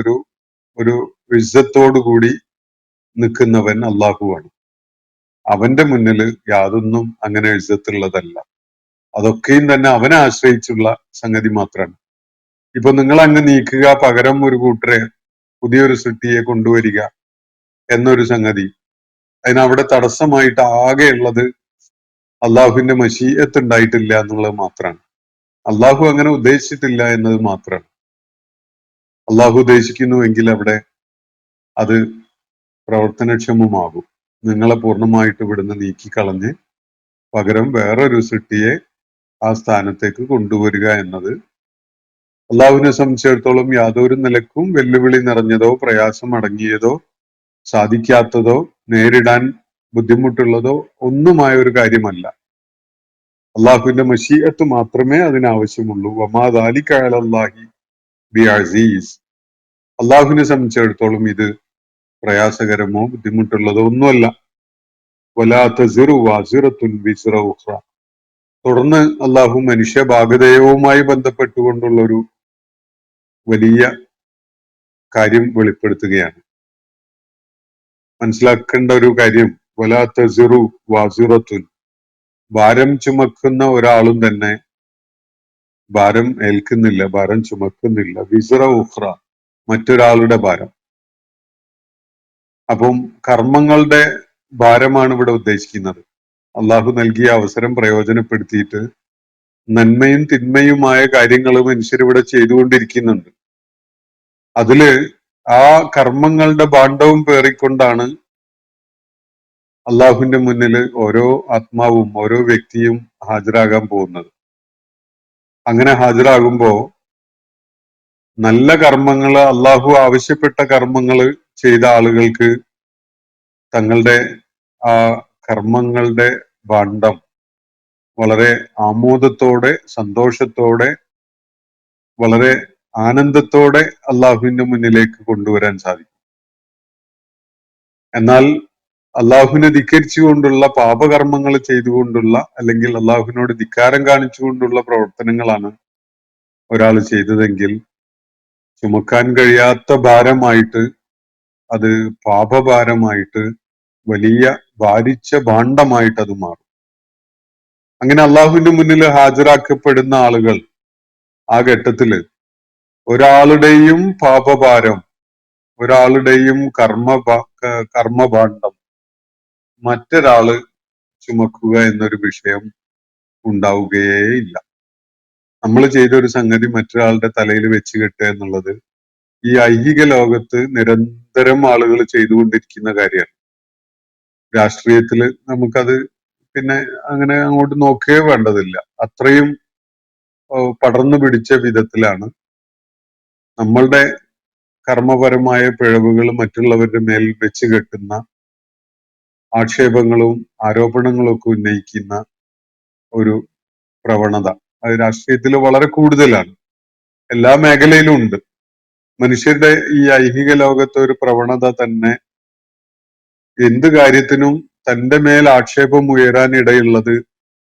ഒരു ഇസ്സത്തോടുകൂടി നിൽക്കുന്നവൻ അള്ളാഹുവാണ്. അവന്റെ മുന്നിൽ യാതൊന്നും അങ്ങനെ ഇസ്സത്തുള്ളതല്ല. അതൊക്കെയും തന്നെ അവനെ ആശ്രയിച്ചുള്ള സംഗതി മാത്രമാണ്. ഇപ്പൊ നിങ്ങൾ അങ്ങ് നീക്കുക, പകരം ഒരു കൂട്ടരെ, പുതിയൊരു സൃഷ്ടിയെ കൊണ്ടുവരിക എന്നൊരു സംഗതി, അതിനവിടെ തടസ്സമായിട്ട് ആകെയുള്ളത് അള്ളാഹുവിന്റെ മശീഅത്ത് ഉണ്ടായിട്ടില്ല എന്നുള്ളത് മാത്രമാണ്. അള്ളാഹു അങ്ങനെ ഉദ്ദേശിച്ചിട്ടില്ല എന്നത് മാത്രമാണ്. അള്ളാഹു ഉദ്ദേശിക്കുന്നുവെങ്കിൽ അവിടെ അത് പ്രവർത്തനക്ഷമമാകും. നിങ്ങളെ പൂർണ്ണമായിട്ട് ഇവിടുന്ന് നീക്കിക്കളഞ്ഞ് പകരം വേറൊരു സൃഷ്ടിയെ ആ സ്ഥാനത്തേക്ക് കൊണ്ടുവരിക എന്നത് അള്ളാഹുവിനെ സംബന്ധിച്ചിടത്തോളം യാതൊരു നിലക്കും വെല്ലുവിളി നിറഞ്ഞതോ പ്രയാസം അടങ്ങിയതോ സാധിക്കാത്തതോ നേരിടാൻ ബുദ്ധിമുട്ടുള്ളതോ ഒന്നുമായ ഒരു കാര്യമല്ല. അള്ളാഹുവിന്റെ മശീഅത്ത് മാത്രമേ അതിനാവശ്യമുള്ളൂ. വമാ ദാലിക അലല്ലാഹി ബി അസീസ്. അള്ളാഹുവിനെ സംബന്ധിച്ചിടത്തോളം ഇത് പ്രയാസകരമോ ബുദ്ധിമുട്ടുള്ളതോ ഒന്നുമല്ല. വലാ തസിറു വാസിറത്തുൻ വിസ്റ ഉഖ്റ. തുടർന്ന് അള്ളാഹു മനുഷ്യഭാഗതയവുമായി ബന്ധപ്പെട്ടുകൊണ്ടുള്ള ഒരു വലിയ കാര്യം വെളിപ്പെടുത്തുകയാണ്. മനസ്സിലാക്കേണ്ട ഒരു കാര്യം, വലാ തസിറു വാസിറത്തുൻ, ഭാരം ചുമക്കുന്ന ഒരാളും തന്നെ ഭാരം ഏൽക്കുന്നില്ല, ഭാരം ചുമക്കുന്നില്ല. വിസ്റ ഉഖ്റ, മറ്റൊരാളുടെ ഭാരം. അപ്പം കർമ്മങ്ങളുടെ ഭാരമാണ് ഇവിടെ ഉദ്ദേശിക്കുന്നത്. അള്ളാഹു നൽകിയ അവസരം പ്രയോജനപ്പെടുത്തിയിട്ട് നന്മയും തിന്മയുമായ കാര്യങ്ങൾ മനുഷ്യരിവിടെ ചെയ്തുകൊണ്ടിരിക്കുന്നുണ്ട്. അതില് ആ കർമ്മങ്ങളുടെ ഭാണ്ഡവും പേറിക്കൊണ്ടാണ് അള്ളാഹുവിന്റെ മുന്നിൽ ഓരോ ആത്മാവും ഓരോ വ്യക്തിയും ഹാജരാകാൻ പോകുന്നത്. അങ്ങനെ ഹാജരാകുമ്പോ നല്ല കർമ്മങ്ങള്, അള്ളാഹു ആവശ്യപ്പെട്ട കർമ്മങ്ങള് ചെയ്ത ആളുകൾക്ക് തങ്ങളുടെ ആ കർമ്മങ്ങളുടെ ഭാണ്ഡം വളരെ ആമോദത്തോടെ, സന്തോഷത്തോടെ, വളരെ ആനന്ദത്തോടെ അള്ളാഹുവിന്റെ മുന്നിലേക്ക് കൊണ്ടുവരാൻ സാധിക്കും. എന്നാൽ അള്ളാഹുവിനെ ധിക്കരിച്ചുകൊണ്ടുള്ള പാപകർമ്മങ്ങൾ ചെയ്തുകൊണ്ടുള്ള അല്ലെങ്കിൽ അള്ളാഹുവിനോട് ധിക്കാരം കാണിച്ചുകൊണ്ടുള്ള പ്രവർത്തനങ്ങളാണ് ഒരാൾ ചെയ്തതെങ്കിൽ ചുമക്കാൻ കഴിയാത്ത ഭാരമായിട്ട്, അത് പാപഭാരമായിട്ട്, വലിയ ഭാരിച്ച ഭാണ്ഡമായിട്ട് അത് മാറും. അങ്ങനെ അള്ളാഹുവിന്റെ മുന്നിൽ ഹാജരാക്കപ്പെടുന്ന ആളുകൾ ആ ഘട്ടത്തില് ഒരാളുടെയും പാപഭാരം, ഒരാളുടെയും കർമ്മഭാണ്ഡം മറ്റൊരാള് ചുമക്കുക എന്നൊരു വിഷയം ഉണ്ടാവുകയേ ഇല്ല. നമ്മൾ ചെയ്ത ഒരു സംഗതി മറ്റൊരാളുടെ തലയിൽ വെച്ച് കെട്ടുക എന്നുള്ളത് ഈ ഐഹിക ലോകത്ത് നിരന്തരം ആളുകൾ ചെയ്തുകൊണ്ടിരിക്കുന്ന കാര്യമാണ്. രാഷ്ട്രീയത്തില് നമുക്കത് പിന്നെ അങ്ങനെ അങ്ങോട്ട് നോക്കേ വേണ്ടതില്ല. അത്രയും പടർന്നു പിടിച്ച വിധത്തിലാണ് നമ്മളുടെ കർമ്മപരമായ പിഴവുകൾ മറ്റുള്ളവരുടെ മേൽ വെച്ച് കെട്ടുന്ന ആക്ഷേപങ്ങളും ആരോപണങ്ങളും ഒക്കെ ഉന്നയിക്കുന്ന ഒരു പ്രവണത അത് രാഷ്ട്രീയത്തിൽ വളരെ കൂടുതലാണ്. എല്ലാ മേഖലയിലും ഉണ്ട്. മനുഷ്യരുടെ ഈ ഐഹിക ലോകത്തെ ഒരു പ്രവണത തന്നെ എന്ത് കാര്യത്തിനും തന്റെ മേൽ ആക്ഷേപം ഉയരാൻ ഇടയുള്ളത്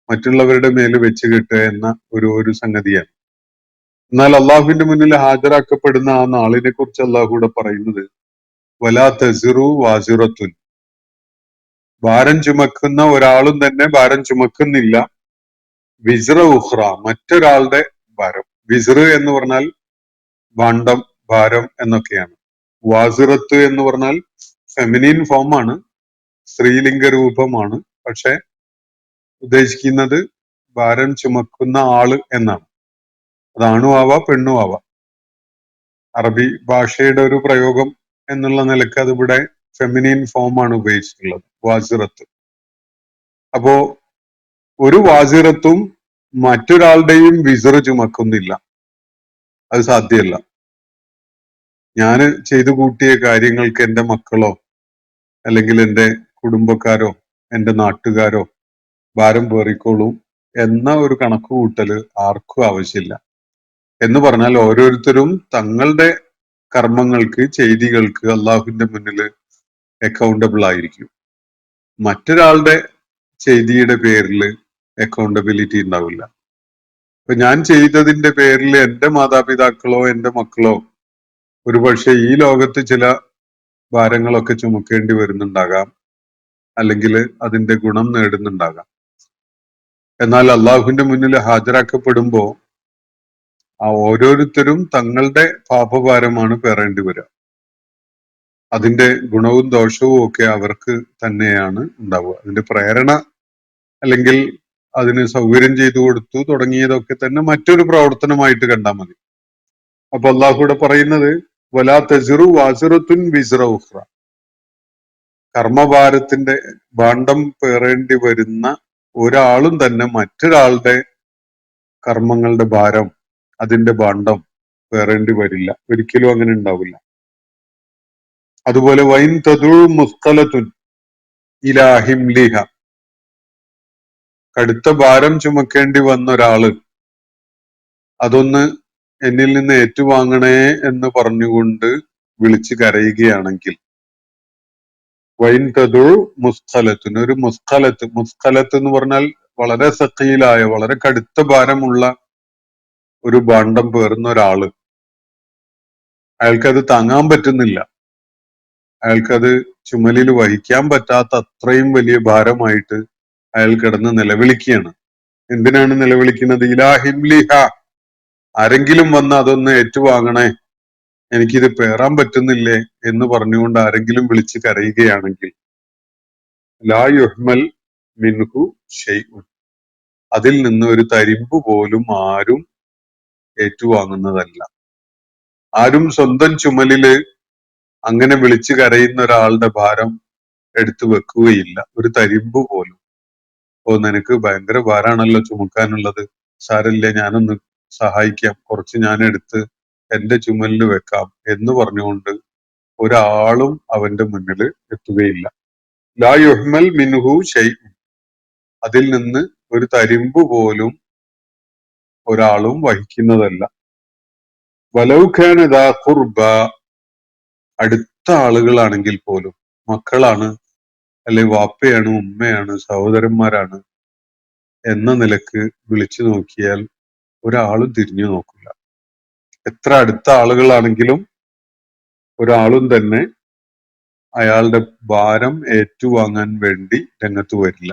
മറ്റുള്ളവരുടെ മേൽ വെച്ച് കെട്ടുക എന്ന ഒരു സംഗതിയാണ്. എന്നാൽ അള്ളാഹുവിന്റെ മുന്നിൽ ഹാജരാക്കപ്പെടുന്ന ആ നാളിനെ കുറിച്ച് അള്ളാഹു കൂടെ പറയുന്നത് വലാ തസിറു വാസിറത്തുൻ, ഭാരം ചുമക്കുന്ന ഒരാളും തന്നെ ഭാരം ചുമക്കുന്നില്ല, വിസ്റ ഉഖ്റ, മറ്റൊരാളുടെ ഭാരം. വിസ്ർ എന്ന് പറഞ്ഞാൽ ഭാണ്ഡം, ഭാരം എന്നൊക്കെയാണ്. വാസിറത്ത് എന്ന് പറഞ്ഞാൽ ഫെമിനിൻ ഫോമാണ്, സ്ത്രീലിംഗ രൂപമാണ്. പക്ഷെ ഉദ്ദേശിക്കുന്നത് ഭാരം ചുമക്കുന്ന ആള് എന്നാണ്. അത് ആണും ആവാം പെണ്ണും ആവാം. അറബി ഭാഷയുടെ ഒരു പ്രയോഗം എന്നുള്ള നിലക്ക് അതിവിടെ ഫെമിനിൻ ഫോമാണ് ഉപയോഗിച്ചിട്ടുള്ളത്, വാസിറത്ത്. അപ്പോ ഒരു വാസിറത്തും മറ്റൊരാളുടെയും വിസറ് ചുമക്കുന്നില്ല. അത് സാധ്യമല്ല. ഞാൻ ചെയ്തു കൂട്ടിയ കാര്യങ്ങൾക്ക് എൻ്റെ മക്കളോ അല്ലെങ്കിൽ എൻ്റെ കുടുംബക്കാരോ എൻ്റെ നാട്ടുകാരോ ഭാരം പേറിക്കോളൂ എന്ന ഒരു കണക്ക് കൂട്ടല് ആർക്കും ആവശ്യമില്ല. എന്ന് പറഞ്ഞാൽ ഓരോരുത്തരും തങ്ങളുടെ കർമ്മങ്ങൾക്ക്, ചെയ്തികൾക്ക് അള്ളാഹുവിന്റെ മുന്നിൽ അക്കൗണ്ടബിൾ ആയിരിക്കും. മറ്റൊരാളുടെ ചെയ്തിയുടെ പേരിൽ അക്കൗണ്ടബിലിറ്റി ഉണ്ടാവില്ല. ഇപ്പൊ ഞാൻ ചെയ്തതിന്റെ പേരിൽ എൻ്റെ മാതാപിതാക്കളോ എൻ്റെ മക്കളോ ഒരുപക്ഷെ ഈ ലോകത്ത് ചില ഭാരങ്ങളൊക്കെ ചുമക്കേണ്ടി വരുന്നുണ്ടാകാം, അല്ലെങ്കിൽ അതിന്റെ ഗുണം നേടുന്നുണ്ടാകാം. എന്നാൽ അള്ളാഹുവിന്റെ മുന്നിൽ ഹാജരാക്കപ്പെടുമ്പോ ആ ഓരോരുത്തരും തങ്ങളുടെ പാപഭാരമാണ് പേറേണ്ടി വരിക. അതിന്റെ ഗുണവും ദോഷവും ഒക്കെ അവർക്ക് തന്നെയാണ് ഉണ്ടാവുക. അതിന്റെ പ്രേരണ അല്ലെങ്കിൽ അതിന് സൗകര്യം ചെയ്തു കൊടുത്തു തുടങ്ങിയതൊക്കെ തന്നെ മറ്റൊരു പ്രവർത്തനമായിട്ട് കണ്ടാൽ മതി. അപ്പൊ അള്ളാഹുവിടെ പറയുന്നത് വലാ തസിറു വാസിറത്തുൻ വിസ്റ ഉഖ്റ, കർമ്മഭാരത്തിന്റെ ഭാണ്ഡം പേറേണ്ടി വരുന്ന ഒരാളും തന്നെ മറ്റൊരാളുടെ കർമ്മങ്ങളുടെ ഭാരം, അതിന്റെ ഭാണ്ഡം പേറേണ്ടി വരില്ല. ഒരിക്കലും അങ്ങനെ ഉണ്ടാവില്ല. അതുപോലെ വൈൻ തദുൾ മുസ്തലത്തുൻ ഇലാ ഹിംലിഹ, കടുത്ത ഭാരം ചുമക്കേണ്ടി വന്ന ഒരാള് അതൊന്ന് എന്നിൽ നിന്ന് ഏറ്റുവാങ്ങണേ എന്ന് പറഞ്ഞുകൊണ്ട് വിളിച്ച് കരയുകയാണെങ്കിൽ വൈൻ തദുൾ മുസ്തലത്തുൻ, ഒരു മുസ്തലത്ത് എന്ന് പറഞ്ഞാൽ വളരെ സഖീലായ വളരെ കടുത്ത ഭാരമുള്ള ഒരു ഭാണ്ഡം പേറുന്ന ഒരാള്, അയാൾക്കത് താങ്ങാൻ പറ്റുന്നില്ല, അയാൾക്കത് ചുമലിൽ വഹിക്കാൻ പറ്റാത്ത അത്രയും വലിയ ഭാരമായിട്ട് അയാൾ കിടന്ന് നിലവിളിക്കുകയാണ്. എന്തിനാണ് നിലവിളിക്കുന്നത്? ഇലാഹിംലിഹ, ആരെങ്കിലും വന്ന് അതൊന്ന് ഏറ്റുവാങ്ങണേ, എനിക്കിത് പേറാൻ പറ്റുന്നില്ലേ എന്ന് പറഞ്ഞുകൊണ്ട് ആരെങ്കിലും വിളിച്ച് കരയുകയാണെങ്കിൽ ലാ യുഹ്മൽ മിൻഹു ഷൈഉൻ, അതിൽ നിന്ന് ഒരു തരിമ്പ് പോലും ആരും ഏറ്റുവാങ്ങുന്നതല്ല. ആരും സ്വന്തം ചുമലില് അങ്ങനെ വിളിച്ചു കരയുന്ന ഒരാളുടെ ഭാരം എടുത്തു വെക്കുകയില്ല, ഒരു തരിമ്പ് പോലും. ഓ, നിനക്ക് ഭയങ്കര ഭാരാണല്ലോ ചുമക്കാനുള്ളത്, സാരമില്ല ഞാനൊന്ന് സഹായിക്കാം, കുറച്ച് ഞാൻ എടുത്ത് എന്റെ ചുമലിൽ വെക്കാം എന്ന് പറഞ്ഞുകൊണ്ട് ഒരാളും അവന്റെ മുന്നിൽ എത്തുകയില്ല. ലാ യുഹ്മൽ മിൻഹു ഷൈഉൻ, അതിൽ നിന്ന് ഒരു തരിമ്പ് പോലും ഒരാളും വഹിക്കുന്നതല്ല. വലൗ കാന ദാ ഖുർബ, അടുത്ത ആളുകളാണെങ്കിൽ പോലും, മക്കളാണ് അല്ലെ വാപ്പയാണ് ഉമ്മയാണ് സഹോദരന്മാരാണ് എന്ന നിലക്ക് വിളിച്ചു നോക്കിയാൽ ഒരാളും തിരിഞ്ഞു നോക്കില്ല. എത്ര അടുത്ത ആളുകളാണെങ്കിലും ഒരാളും തന്നെ അയാളുടെ ഭാരം ഏറ്റുവാങ്ങാൻ വേണ്ടി രംഗത്ത് വരില്ല.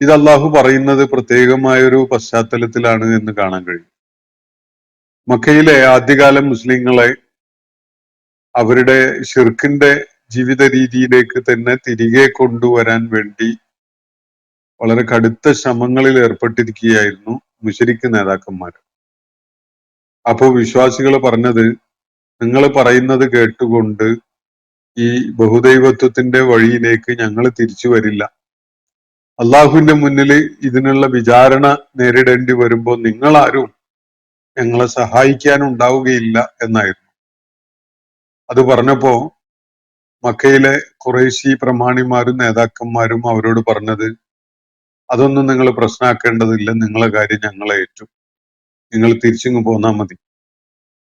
ഇത് അള്ളാഹു പറയുന്നത് പ്രത്യേകമായൊരു പശ്ചാത്തലത്തിലാണ് എന്ന് കാണാൻ കഴിയും. മക്കയിലെ ആദ്യകാല മുസ്ലിങ്ങളെ അവരുടെ ഷിർക്കിന്റെ ജീവിത രീതിയിലേക്ക് തന്നെ തിരികെ കൊണ്ടുവരാൻ വേണ്ടി വളരെ കടുത്ത ശ്രമങ്ങളിൽ ഏർപ്പെട്ടിരിക്കുകയായിരുന്നു മുശ്രിക്ക് നേതാക്കന്മാർ. അപ്പോ വിശ്വാസികൾ പറഞ്ഞത്, നിങ്ങൾ പറയുന്നത് കേട്ടുകൊണ്ട് ഈ ബഹുദൈവത്വത്തിന്റെ വഴിയിലേക്ക് ഞങ്ങൾ തിരിച്ചു വരില്ല. അള്ളാഹുവിന്റെ മുന്നിൽ ഇതിനുള്ള വിചാരണ നേരിടേണ്ടി വരുമ്പോൾ നിങ്ങളാരും ഞങ്ങളെ സഹായിക്കാനുണ്ടാവുകയില്ല എന്നായിരുന്നു. അത് പറഞ്ഞപ്പോ മക്കയിലെ ഖുറൈശി പ്രമാണിമാരും നേതാക്കന്മാരും അവരോട് പറഞ്ഞത്, അതൊന്നും നിങ്ങൾ പ്രശ്നമാക്കേണ്ടതില്ല, നിങ്ങളെ കാര്യം ഞങ്ങളെ ഏറ്റു, നിങ്ങൾ തിരിച്ചിങ്ങ് പോന്നാൽ മതി,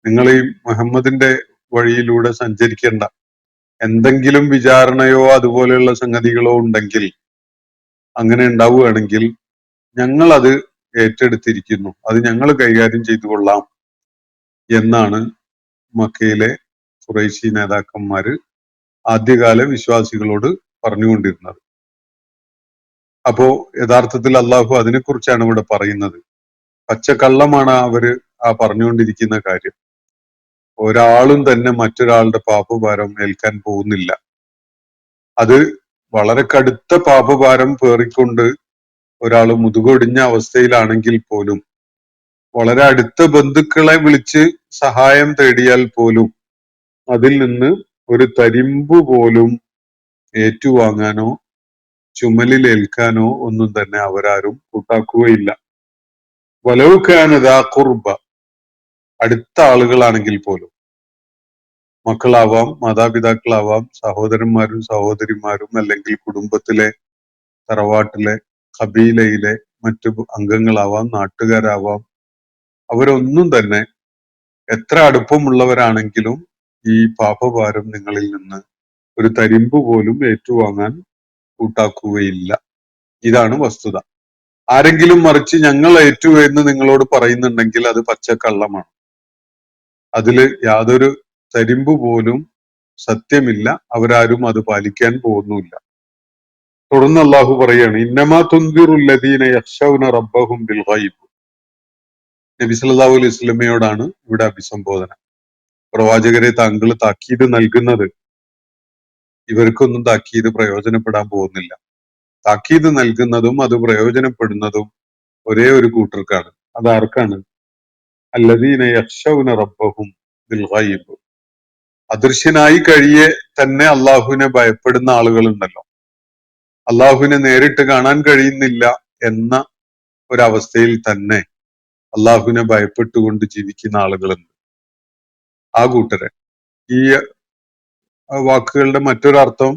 നിങ്ങൾ ഈ മുഹമ്മദിന്റെ വഴിയിലൂടെ സഞ്ചരിക്കേണ്ട. എന്തെങ്കിലും വിചാരണയോ അതുപോലെയുള്ള സംഗതികളോ ഉണ്ടെങ്കിൽ, അങ്ങനെ ഉണ്ടാവുകയാണെങ്കിൽ ഞങ്ങൾ അത് ഏറ്റെടുത്തിരിക്കുന്നു, അത് ഞങ്ങൾ കൈകാര്യം ചെയ്തു കൊള്ളാം എന്നാണ് മക്കയിലെ ഖുറൈശി നേതാക്കന്മാര് ആദ്യകാല വിശ്വാസികളോട് പറഞ്ഞുകൊണ്ടിരുന്നത്. അപ്പോ യഥാർത്ഥത്തിൽ അള്ളാഹു അതിനെക്കുറിച്ചാണ് ഇവിടെ പറയുന്നത്. പച്ചക്കള്ളമാണ് അവര് പറഞ്ഞുകൊണ്ടിരിക്കുന്ന കാര്യം. ഒരാളും തന്നെ മറ്റൊരാളുടെ പാപഭാരം ഏൽക്കാൻ പോകുന്നില്ല. അത് വളരെ കടുത്ത പാപഭാരം പേറിക്കൊണ്ട് ഒരാൾ മുതുകൊടിഞ്ഞ അവസ്ഥയിലാണെങ്കിൽ പോലും, വളരെ അടുത്ത ബന്ധുക്കളെ വിളിച്ച് സഹായം തേടിയാൽ പോലും അതിൽ നിന്ന് ഒരു തരിമ്പ് പോലും ഏറ്റുവാങ്ങാനോ ചുമലിലേൽക്കാനോ ഒന്നും തന്നെ അവരാരും കൂട്ടാക്കുകയില്ല. വലൗകാനദാ ഖുർബ, അടുത്ത ആളുകളാണെങ്കിൽ പോലും, മക്കളാവാം, മാതാപിതാക്കളാവാം, സഹോദരന്മാരും സഹോദരിമാരും, അല്ലെങ്കിൽ കുടുംബത്തിലെ തറവാട്ടിലെ ഖബീലയിലെ മറ്റു അംഗങ്ങളാവാം, നാട്ടുകാരാവാം, അവരൊന്നും തന്നെ എത്ര അടുപ്പമുള്ളവരാണെങ്കിലും ഈ പാപഭാരം നിങ്ങളിൽ നിന്ന് ഒരു തരിമ്പ് പോലും ഏറ്റുവാങ്ങാൻ കൂട്ടാക്കുകയില്ല. ഇതാണ് വസ്തുത. ആരെങ്കിലും മറിച്ച് ഞങ്ങൾ ഏറ്റു എന്ന് നിങ്ങളോട് പറയുന്നുണ്ടെങ്കിൽ അത് പച്ചക്കള്ളമാണ്. അതില് യാതൊരു തരിമ്പ് പോലും സത്യമില്ല, അവരാരും അത് പാലിക്കാൻ പോകുന്നുമില്ല. തുടർന്ന് അള്ളാഹു പറയാണ്, ഇന്നമാ തുൻദിറുല്ലദീന യഖ്ശൗന റബ്ബഹും ബിൽ ഗൈബ്. നബി സല്ലല്ലാഹു അലൈഹി വസല്ലമയോടാണ് ഇവിടെ അഭിസംബോധന. പ്രവാചകരെ താങ്കൾ താക്കീത് നൽകുന്നത്, ഇവർക്കൊന്നും താക്കീത് പ്രയോജനപ്പെടാൻ പോകുന്നില്ല. താക്കീത് നൽകുന്നതും അത് പ്രയോജനപ്പെടുന്നതും ഒരേ ഒരു കൂട്ടർക്കാണ്. അതാർക്കാണ്? അല്ലദീന യഖ്ശൗന റബ്ബഹും ബിൽ ഗൈബ്. അദൃശ്യനായി കഴിയെ തന്നെ അള്ളാഹുവിനെ ഭയപ്പെടുന്ന ആളുകളുണ്ടല്ലോ. അള്ളാഹുവിനെ നേരിട്ട് കാണാൻ കഴിയുന്നില്ല എന്ന ഒരവസ്ഥയിൽ തന്നെ അള്ളാഹുവിനെ ഭയപ്പെട്ടുകൊണ്ട് ജീവിക്കുന്ന ആളുകളുണ്ട്. ആ കൂട്ടരെ ഈ വാക്കുകളുടെ മറ്റൊരർത്ഥം,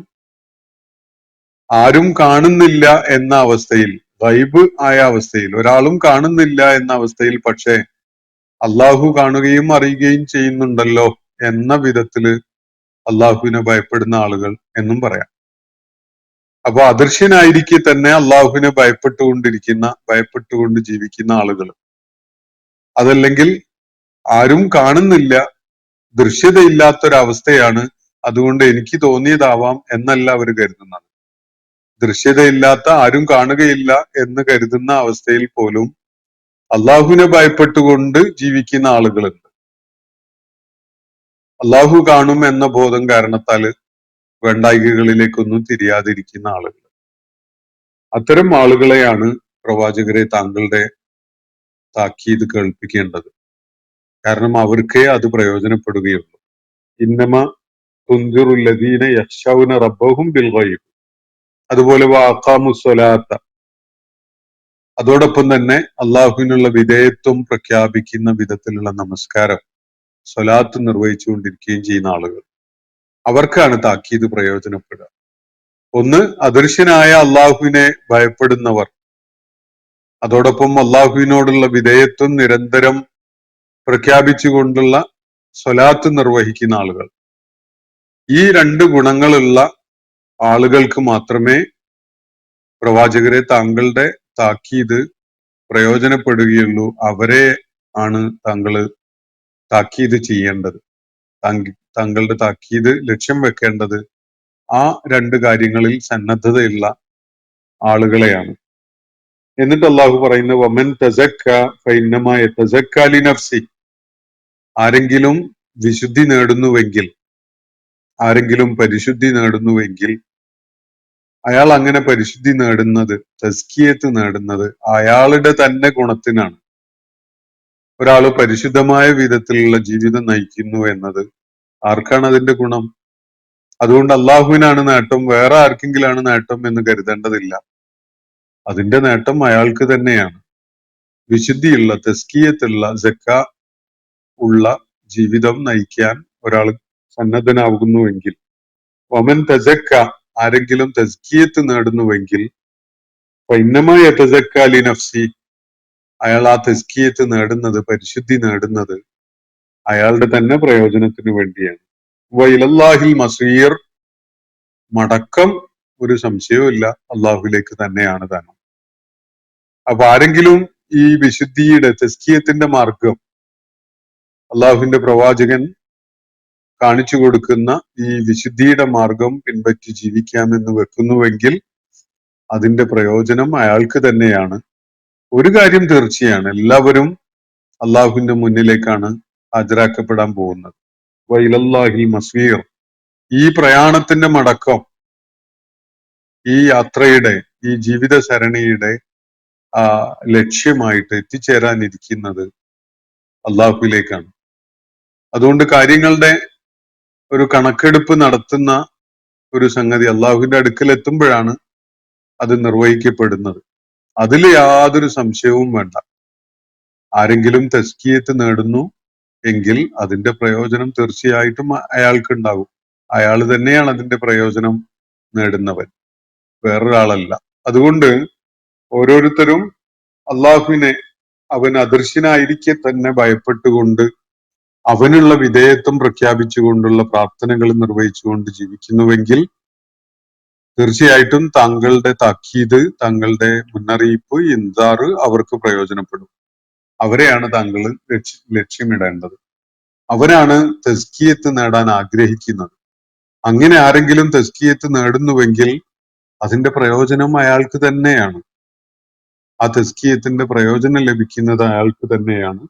ആരും കാണുന്നില്ല എന്ന അവസ്ഥയിൽ, ഗൈബ് ആയ അവസ്ഥയിൽ, ഒരാളും കാണുന്നില്ല എന്ന അവസ്ഥയിൽ, പക്ഷേ അള്ളാഹു കാണുകയും അറിയുകയും ചെയ്യുന്നുണ്ടല്ലോ എന്ന വിധത്തില് അള്ളാഹുവിനെ ഭയപ്പെടുന്ന ആളുകൾ എന്നും പറയാം. അപ്പൊ അദൃശ്യനായിരിക്കെ തന്നെ അള്ളാഹുവിനെ ഭയപ്പെട്ടുകൊണ്ട് ജീവിക്കുന്ന ആളുകൾ, അതല്ലെങ്കിൽ ആരും കാണുന്നില്ല, ദൃശ്യതയില്ലാത്തൊരവസ്ഥയാണ്, അതുകൊണ്ട് എനിക്ക് തോന്നിയതാവാം എന്നല്ല അവർ കരുതുന്നത്. ദൃശ്യതയില്ലാത്ത, ആരും കാണുകയില്ല എന്ന് കരുതുന്ന അവസ്ഥയിൽ പോലും അള്ളാഹുവിനെ ഭയപ്പെട്ടുകൊണ്ട് ജീവിക്കുന്ന ആളുകളുണ്ട്. അള്ളാഹു കാണും എന്ന ബോധം കാരണത്താല് വേണ്ടായികകളിലേക്കൊന്നും തിരിയാതിരിക്കുന്ന ആളുകൾ. അത്തരം ആളുകളെയാണ് പ്രവാചകരെ താങ്കളുടെ താക്കീത് കേൾപ്പിക്കേണ്ടത്. കാരണം അവർക്കേ അത് പ്രയോജനപ്പെടുകയുള്ളൂ. ഇന്നമ തുൻദിറുല്ലദീന യഖ്ശൗന റബ്ബഹും ബിൽ ഗൈബ്. അതുപോലെ വഅഖാമുസ്സലാത്ത, അതോടൊപ്പം തന്നെ അള്ളാഹുവിനുള്ള വിധേയത്വം പ്രഖ്യാപിക്കുന്ന വിധത്തിലുള്ള നമസ്കാരം, സ്വലാത്ത് നിർവഹിച്ചുകൊണ്ടിരിക്കുകയും ചെയ്യുന്ന ആളുകൾ, അവർക്കാണ് താക്കീത് പ്രയോജനപ്പെടുക. ഒന്ന്, അദൃശ്യനായ അള്ളാഹുവിനെ ഭയപ്പെടുന്നവർ, അതോടൊപ്പം അള്ളാഹുവിനോടുള്ള വിധേയത്വം നിരന്തരം പ്രഖ്യാപിച്ചുകൊണ്ടുള്ള സ്വലാത്ത് നിർവഹിക്കുന്ന ആളുകൾ. ഈ രണ്ട് ഗുണങ്ങളുള്ള ആളുകൾക്ക് മാത്രമേ പ്രവാചകരെ താങ്കളുടെ താക്കീത് പ്രയോജനപ്പെടുകയുള്ളൂ. അവരെ ആണ് താങ്കൾ താക്കീത് ചെയ്യേണ്ടത്. താങ്കളുടെ താക്കീത് ലക്ഷ്യം വെക്കേണ്ടത് ആ രണ്ട് കാര്യങ്ങളിൽ സന്നദ്ധതയുള്ള ആളുകളെയാണ്. എന്നിട്ട് അള്ളാഹു പറയുന്നത്, വമൻ തസക്ക ഫഇന്നമാ യതസക്ക ലിനഫ്സി. ആരെങ്കിലും വിശുദ്ധി നേടുന്നുവെങ്കിൽ ആരെങ്കിലും പരിശുദ്ധി നേടുന്നുവെങ്കിൽ അയാൾ അങ്ങനെ പരിശുദ്ധി നേടുന്നത്, തസ്കിയത്ത് നേടുന്നത് അയാളുടെ തന്നെ ഗുണത്തിനാണ്. ഒരാൾ പരിശുദ്ധമായ വിധത്തിലുള്ള ജീവിതം നയിക്കുന്നു എന്നത് ആർക്കാണ് അതിന്റെ ഗുണം? അതുകൊണ്ട് അള്ളാഹുവിനാണ് നേട്ടം, വേറെ ആർക്കെങ്കിലാണ് നേട്ടം എന്ന് കരുതേണ്ടതില്ല. അതിന്റെ നേട്ടം അയാൾക്ക് തന്നെയാണ്. വിശുദ്ധിയുള്ള, തസ്കിയത്തുള്ള, സക്ക ഉള്ള ജീവിതം നയിക്കാൻ ഒരാൾ സന്നദ്ധനാകുന്നുവെങ്കിൽ, ഒമൻ തസക്ക, ആരെങ്കിലും തസ്കിയത്ത് നേടുന്നുവെങ്കിൽ, ഇന്നമായ തസക്കാലി നഫ്സി, അയാൾ ആ തസ്കിയത്ത് നേടുന്നത്, പരിശുദ്ധി നേടുന്നത് അയാളുടെ തന്നെ പ്രയോജനത്തിന് വേണ്ടിയാണ്. വൈലല്ലാഹിൽ മസീർ, മടക്കം ഒരു സംശയവുമില്ല അള്ളാഹുലേക്ക് തന്നെയാണ് താനും. അപ്പൊ ആരെങ്കിലും ഈ വിശുദ്ധിയുടെ, തസ്കിയത്തിന്റെ മാർഗം, അള്ളാഹുവിന്റെ പ്രവാചകൻ കാണിച്ചു കൊടുക്കുന്ന ഈ വിശുദ്ധിയുടെ മാർഗം പിൻപറ്റി ജീവിക്കാമെന്ന് വെക്കുന്നുവെങ്കിൽ അതിന്റെ പ്രയോജനം അയാൾക്ക് തന്നെയാണ്. ഒരു കാര്യം തീർച്ചയാണ്, എല്ലാവരും അള്ളാഹുവിന്റെ മുന്നിലേക്കാണ് ഹാജരാക്കപ്പെടാൻ പോകുന്നത്. വൈലല്ലാഹിൽ മസീർ, ഈ പ്രയാണത്തിന്റെ മടക്കം, ഈ യാത്രയുടെ, ഈ ജീവിത സരണിയുടെ ലക്ഷ്യമായിട്ട് എത്തിച്ചേരാനിരിക്കുന്നത് അള്ളാഹുവിലേക്കാണ്. അതുകൊണ്ട് കാര്യങ്ങളുടെ ഒരു കണക്കെടുപ്പ് നടത്തുന്ന ഒരു സംഗതി അള്ളാഹുവിന്റെ അടുക്കൽ എത്തുമ്പോഴാണ് അത് നിർവഹിക്കപ്പെടുന്നത്. അതിൽ യാതൊരു സംശയവും വേണ്ട. ആരെങ്കിലും തസ്കിയത്ത് നേടുന്നു എങ്കിൽ അതിന്റെ പ്രയോജനം തീർച്ചയായിട്ടും അയാൾക്ക് ഉണ്ടാകും. അയാൾ തന്നെയാണ് അതിന്റെ പ്രയോജനം നേടുന്നവൻ, വേറൊരാളല്ല. അതുകൊണ്ട് ഓരോരുത്തരും അള്ളാഹുവിനെ അവൻ അദൃശ്യനായിരിക്കെ തന്നെ ഭയപ്പെട്ടുകൊണ്ട് അവനുള്ള വിധേയത്വം പ്രഖ്യാപിച്ചുകൊണ്ടുള്ള പ്രാർത്ഥനകൾ നിർവഹിച്ചുകൊണ്ട് ജീവിക്കുന്നുവെങ്കിൽ തീർച്ചയായിട്ടും താങ്കളുടെ താക്കീത്, താങ്കളുടെ മുന്നറിയിപ്പ്, ഇൻസാറ് അവർക്ക് പ്രയോജനപ്പെടും. അവരെയാണ് താങ്കൾ ലക്ഷ്യമിടേണ്ടത്. അവരാണ് തസ്കിയത്ത് നേടാൻ ആഗ്രഹിക്കുന്നത്. അങ്ങനെ ആരെങ്കിലും തസ്കിയത്ത് നേടുന്നുവെങ്കിൽ അതിന്റെ പ്രയോജനം അയാൾക്ക് തന്നെയാണ്. ആ തസ്കിയത്തിന്റെ പ്രയോജനം ലഭിക്കുന്നത് അയാൾക്ക് തന്നെയാണ്.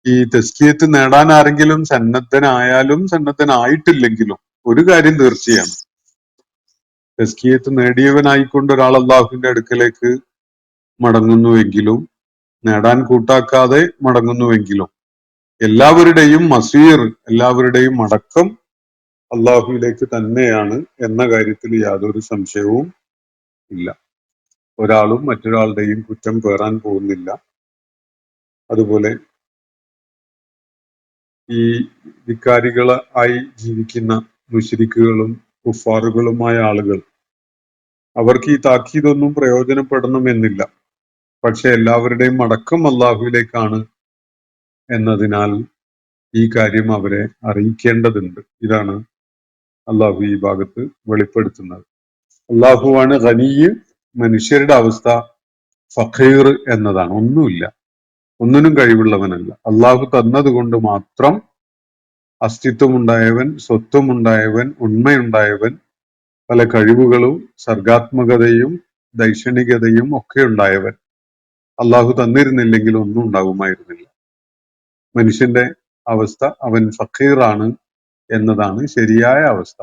ഈ തസ്കിയത്ത് നേടാൻ ആരെങ്കിലും സന്നദ്ധനായാലും സന്നദ്ധനായിട്ടില്ലെങ്കിലും ഒരു കാര്യം തീർച്ചയാണ്, തസ്കിയത്ത് നേടിയവനായിക്കൊണ്ട് ഒരാൾ അള്ളാഹുവിന്റെ അടുക്കലേക്ക് മടങ്ങുന്നുവെങ്കിലും, നേടാൻ കൂട്ടാക്കാതെ മടങ്ങുന്നുവെങ്കിലും, എല്ലാവരുടെയും മസീർ, എല്ലാവരുടെയും മടക്കം അള്ളാഹുവിലേക്ക് തന്നെയാണ് എന്ന കാര്യത്തിൽ യാതൊരു സംശയവും ഇല്ല. ഒരാളും മറ്റൊരാളുടെയും കുറ്റം പേറാൻ പോകുന്നില്ല. അതുപോലെ ഈ ധിക്കാരികളായി ജീവിക്കുന്ന മുശ്രിക്കുകളും കുഫാറുകളുമായ ആളുകൾ, അവർക്ക് ഈ താക്കീതൊന്നും പ്രയോജനപ്പെടണമെന്നില്ല. പക്ഷെ എല്ലാവരുടെയും മടക്കം അള്ളാഹുവിലേക്കാണ് എന്നതിനാൽ ഈ കാര്യം അവരെ അറിയിക്കേണ്ടതുണ്ട്. ഇതാണ് അള്ളാഹു ഈ ഭാഗത്ത് വെളിപ്പെടുത്തുന്നത്. അള്ളാഹുവാണ് ഖനിയ്, മനുഷ്യരുടെ അവസ്ഥ ഫഖീർ എന്നതാണ്. ഒന്നുമില്ല, ഒന്നിനും കഴിവുള്ളവനല്ല. അള്ളാഹു തന്നതുകൊണ്ട് മാത്രം അസ്തിത്വമുണ്ടായവൻ, സ്വത്വമുണ്ടായവൻ, ഉണ്മയുണ്ടായവൻ, പല കഴിവുകളും സർഗാത്മകതയും ദൈക്ഷണികതയും ഒക്കെ ഉണ്ടായവൻ. അള്ളാഹു തന്നിരുന്നില്ലെങ്കിൽ ഒന്നും ഉണ്ടാകുമായിരുന്നില്ല. മനുഷ്യന്റെ അവസ്ഥ, അവൻ ഫഖീറാണ് എന്നതാണ് ശരിയായ അവസ്ഥ.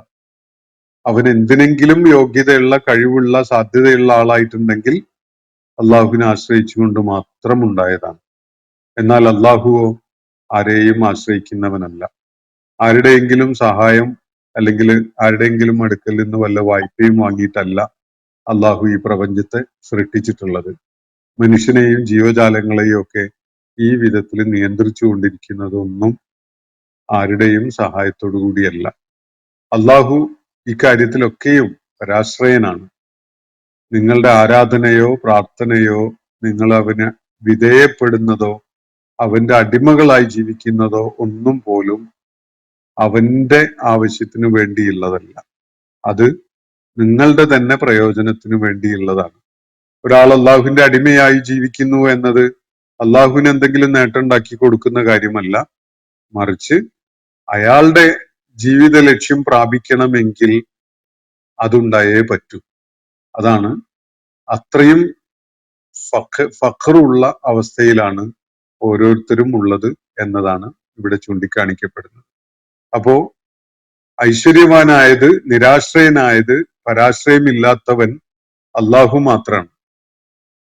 അവൻ എന്തിനെങ്കിലും യോഗ്യതയുള്ള, കഴിവുള്ള, സാധ്യതയുള്ള ആളായിട്ടുണ്ടെങ്കിൽ അള്ളാഹുവിനെ ആശ്രയിച്ചുകൊണ്ട് മാത്രം ഉണ്ടായതാണ്. എന്നാൽ അള്ളാഹുവോ ആരെയും ആശ്രയിക്കുന്നവനല്ല. ആരുടെയെങ്കിലും സഹായം അല്ലെങ്കിൽ ആരുടെയെങ്കിലും അടുക്കൽ നിന്ന് വല്ല വായ്പയും വാങ്ങിയിട്ടല്ല അള്ളാഹു ഈ പ്രപഞ്ചത്തെ സൃഷ്ടിച്ചിട്ടുള്ളത്. മനുഷ്യനെയും ജീവജാലങ്ങളെയും ഒക്കെ ഈ വിധത്തിൽ നിയന്ത്രിച്ചു കൊണ്ടിരിക്കുന്നതൊന്നും ആരുടെയും സഹായത്തോടു കൂടിയല്ല. അള്ളാഹു ഇക്കാര്യത്തിലൊക്കെയും പരാശ്രയനാണ്. നിങ്ങളുടെ ആരാധനയോ പ്രാർത്ഥനയോ നിങ്ങൾ അവന് വിധേയപ്പെടുന്നതോ അവന്റെ അടിമകളായി ജീവിക്കുന്നതോ ഒന്നും പോലും അവന്റെ ആവശ്യത്തിനു വേണ്ടിയുള്ളതല്ല. അത് നിങ്ങളുടെ തന്നെ പ്രയോജനത്തിനു വേണ്ടിയുള്ളതാണ്. ഒരാൾ അള്ളാഹുവിന്റെ അടിമയായി ജീവിക്കുന്നു എന്നത് അള്ളാഹുവിന് എന്തെങ്കിലും നേട്ടം ഉണ്ടാക്കി കൊടുക്കുന്ന കാര്യമല്ല. മറിച്ച് അയാളുടെ ജീവിത ലക്ഷ്യം പ്രാപിക്കണമെങ്കിൽ അതുണ്ടായേ പറ്റൂ. അതാണ്, അത്രയും ഫഖറുള്ള അവസ്ഥയിലാണ് ഓരോരുത്തരും ഉള്ളത് എന്നതാണ് ഇവിടെ ചൂണ്ടിക്കാണിക്കപ്പെടുന്നത്. അപ്പോ ഐശ്വര്യവാനായത്, നിരാശ്രയനായത്, പരാശ്രയമില്ലാത്തവൻ അള്ളാഹു മാത്രമാണ്.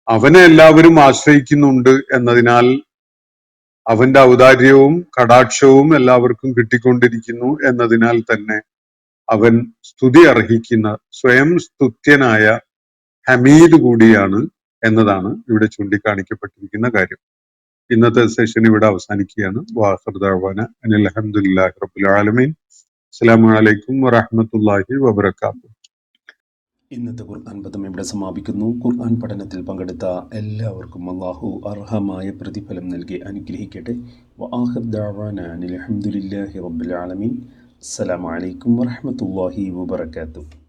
അവനെ എല്ലാവരും ആശ്രയിക്കുന്നുണ്ട് എന്നതിനാൽ അവന്റെ ഔദാര്യവും കടാക്ഷവും എല്ലാവർക്കും കിട്ടിക്കൊണ്ടിരിക്കുന്നു എന്നതിനാൽ തന്നെ അവൻ സ്തുതി അർഹിക്കുന്ന സ്വയം സ്തുത്യനായ ഹമീദ് കൂടിയാണ് എന്നതാണ് ഇവിടെ ചൂണ്ടിക്കാണിക്കപ്പെട്ടിരിക്കുന്ന കാര്യം. ഇന്നത്തെ സെഷൻ ഇവിടെ അവസാനിക്കുകയാണ്. വാഖിർ ദഅ്വാന അനിൽ ഹംദുലില്ലാഹി റബ്ബിൽ ആലമീൻ. അസ്സലാമു അലൈക്കും വറഹ്മത്തുള്ളാഹി വബറകാതുഹു. ഇന്നത്തെ ഖുർആൻ പദം ഇവിടെ സമാപിക്കുന്നു. ഖുർആൻ പഠനത്തിൽ പങ്കെടുത്ത എല്ലാവർക്കും അല്ലാഹു അർഹമായ പ്രതിഫലം നൽകി അനുഗ്രഹിക്കട്ടെ. വആഖിർ ദഅ്വാന അനിൽ ഹംദുലില്ലാഹി റബ്ബിൽ ആലമീൻ. അസ്സലാമു അലൈക്കും വറഹ്മത്തുള്ളാഹി വബറകാതുഹു.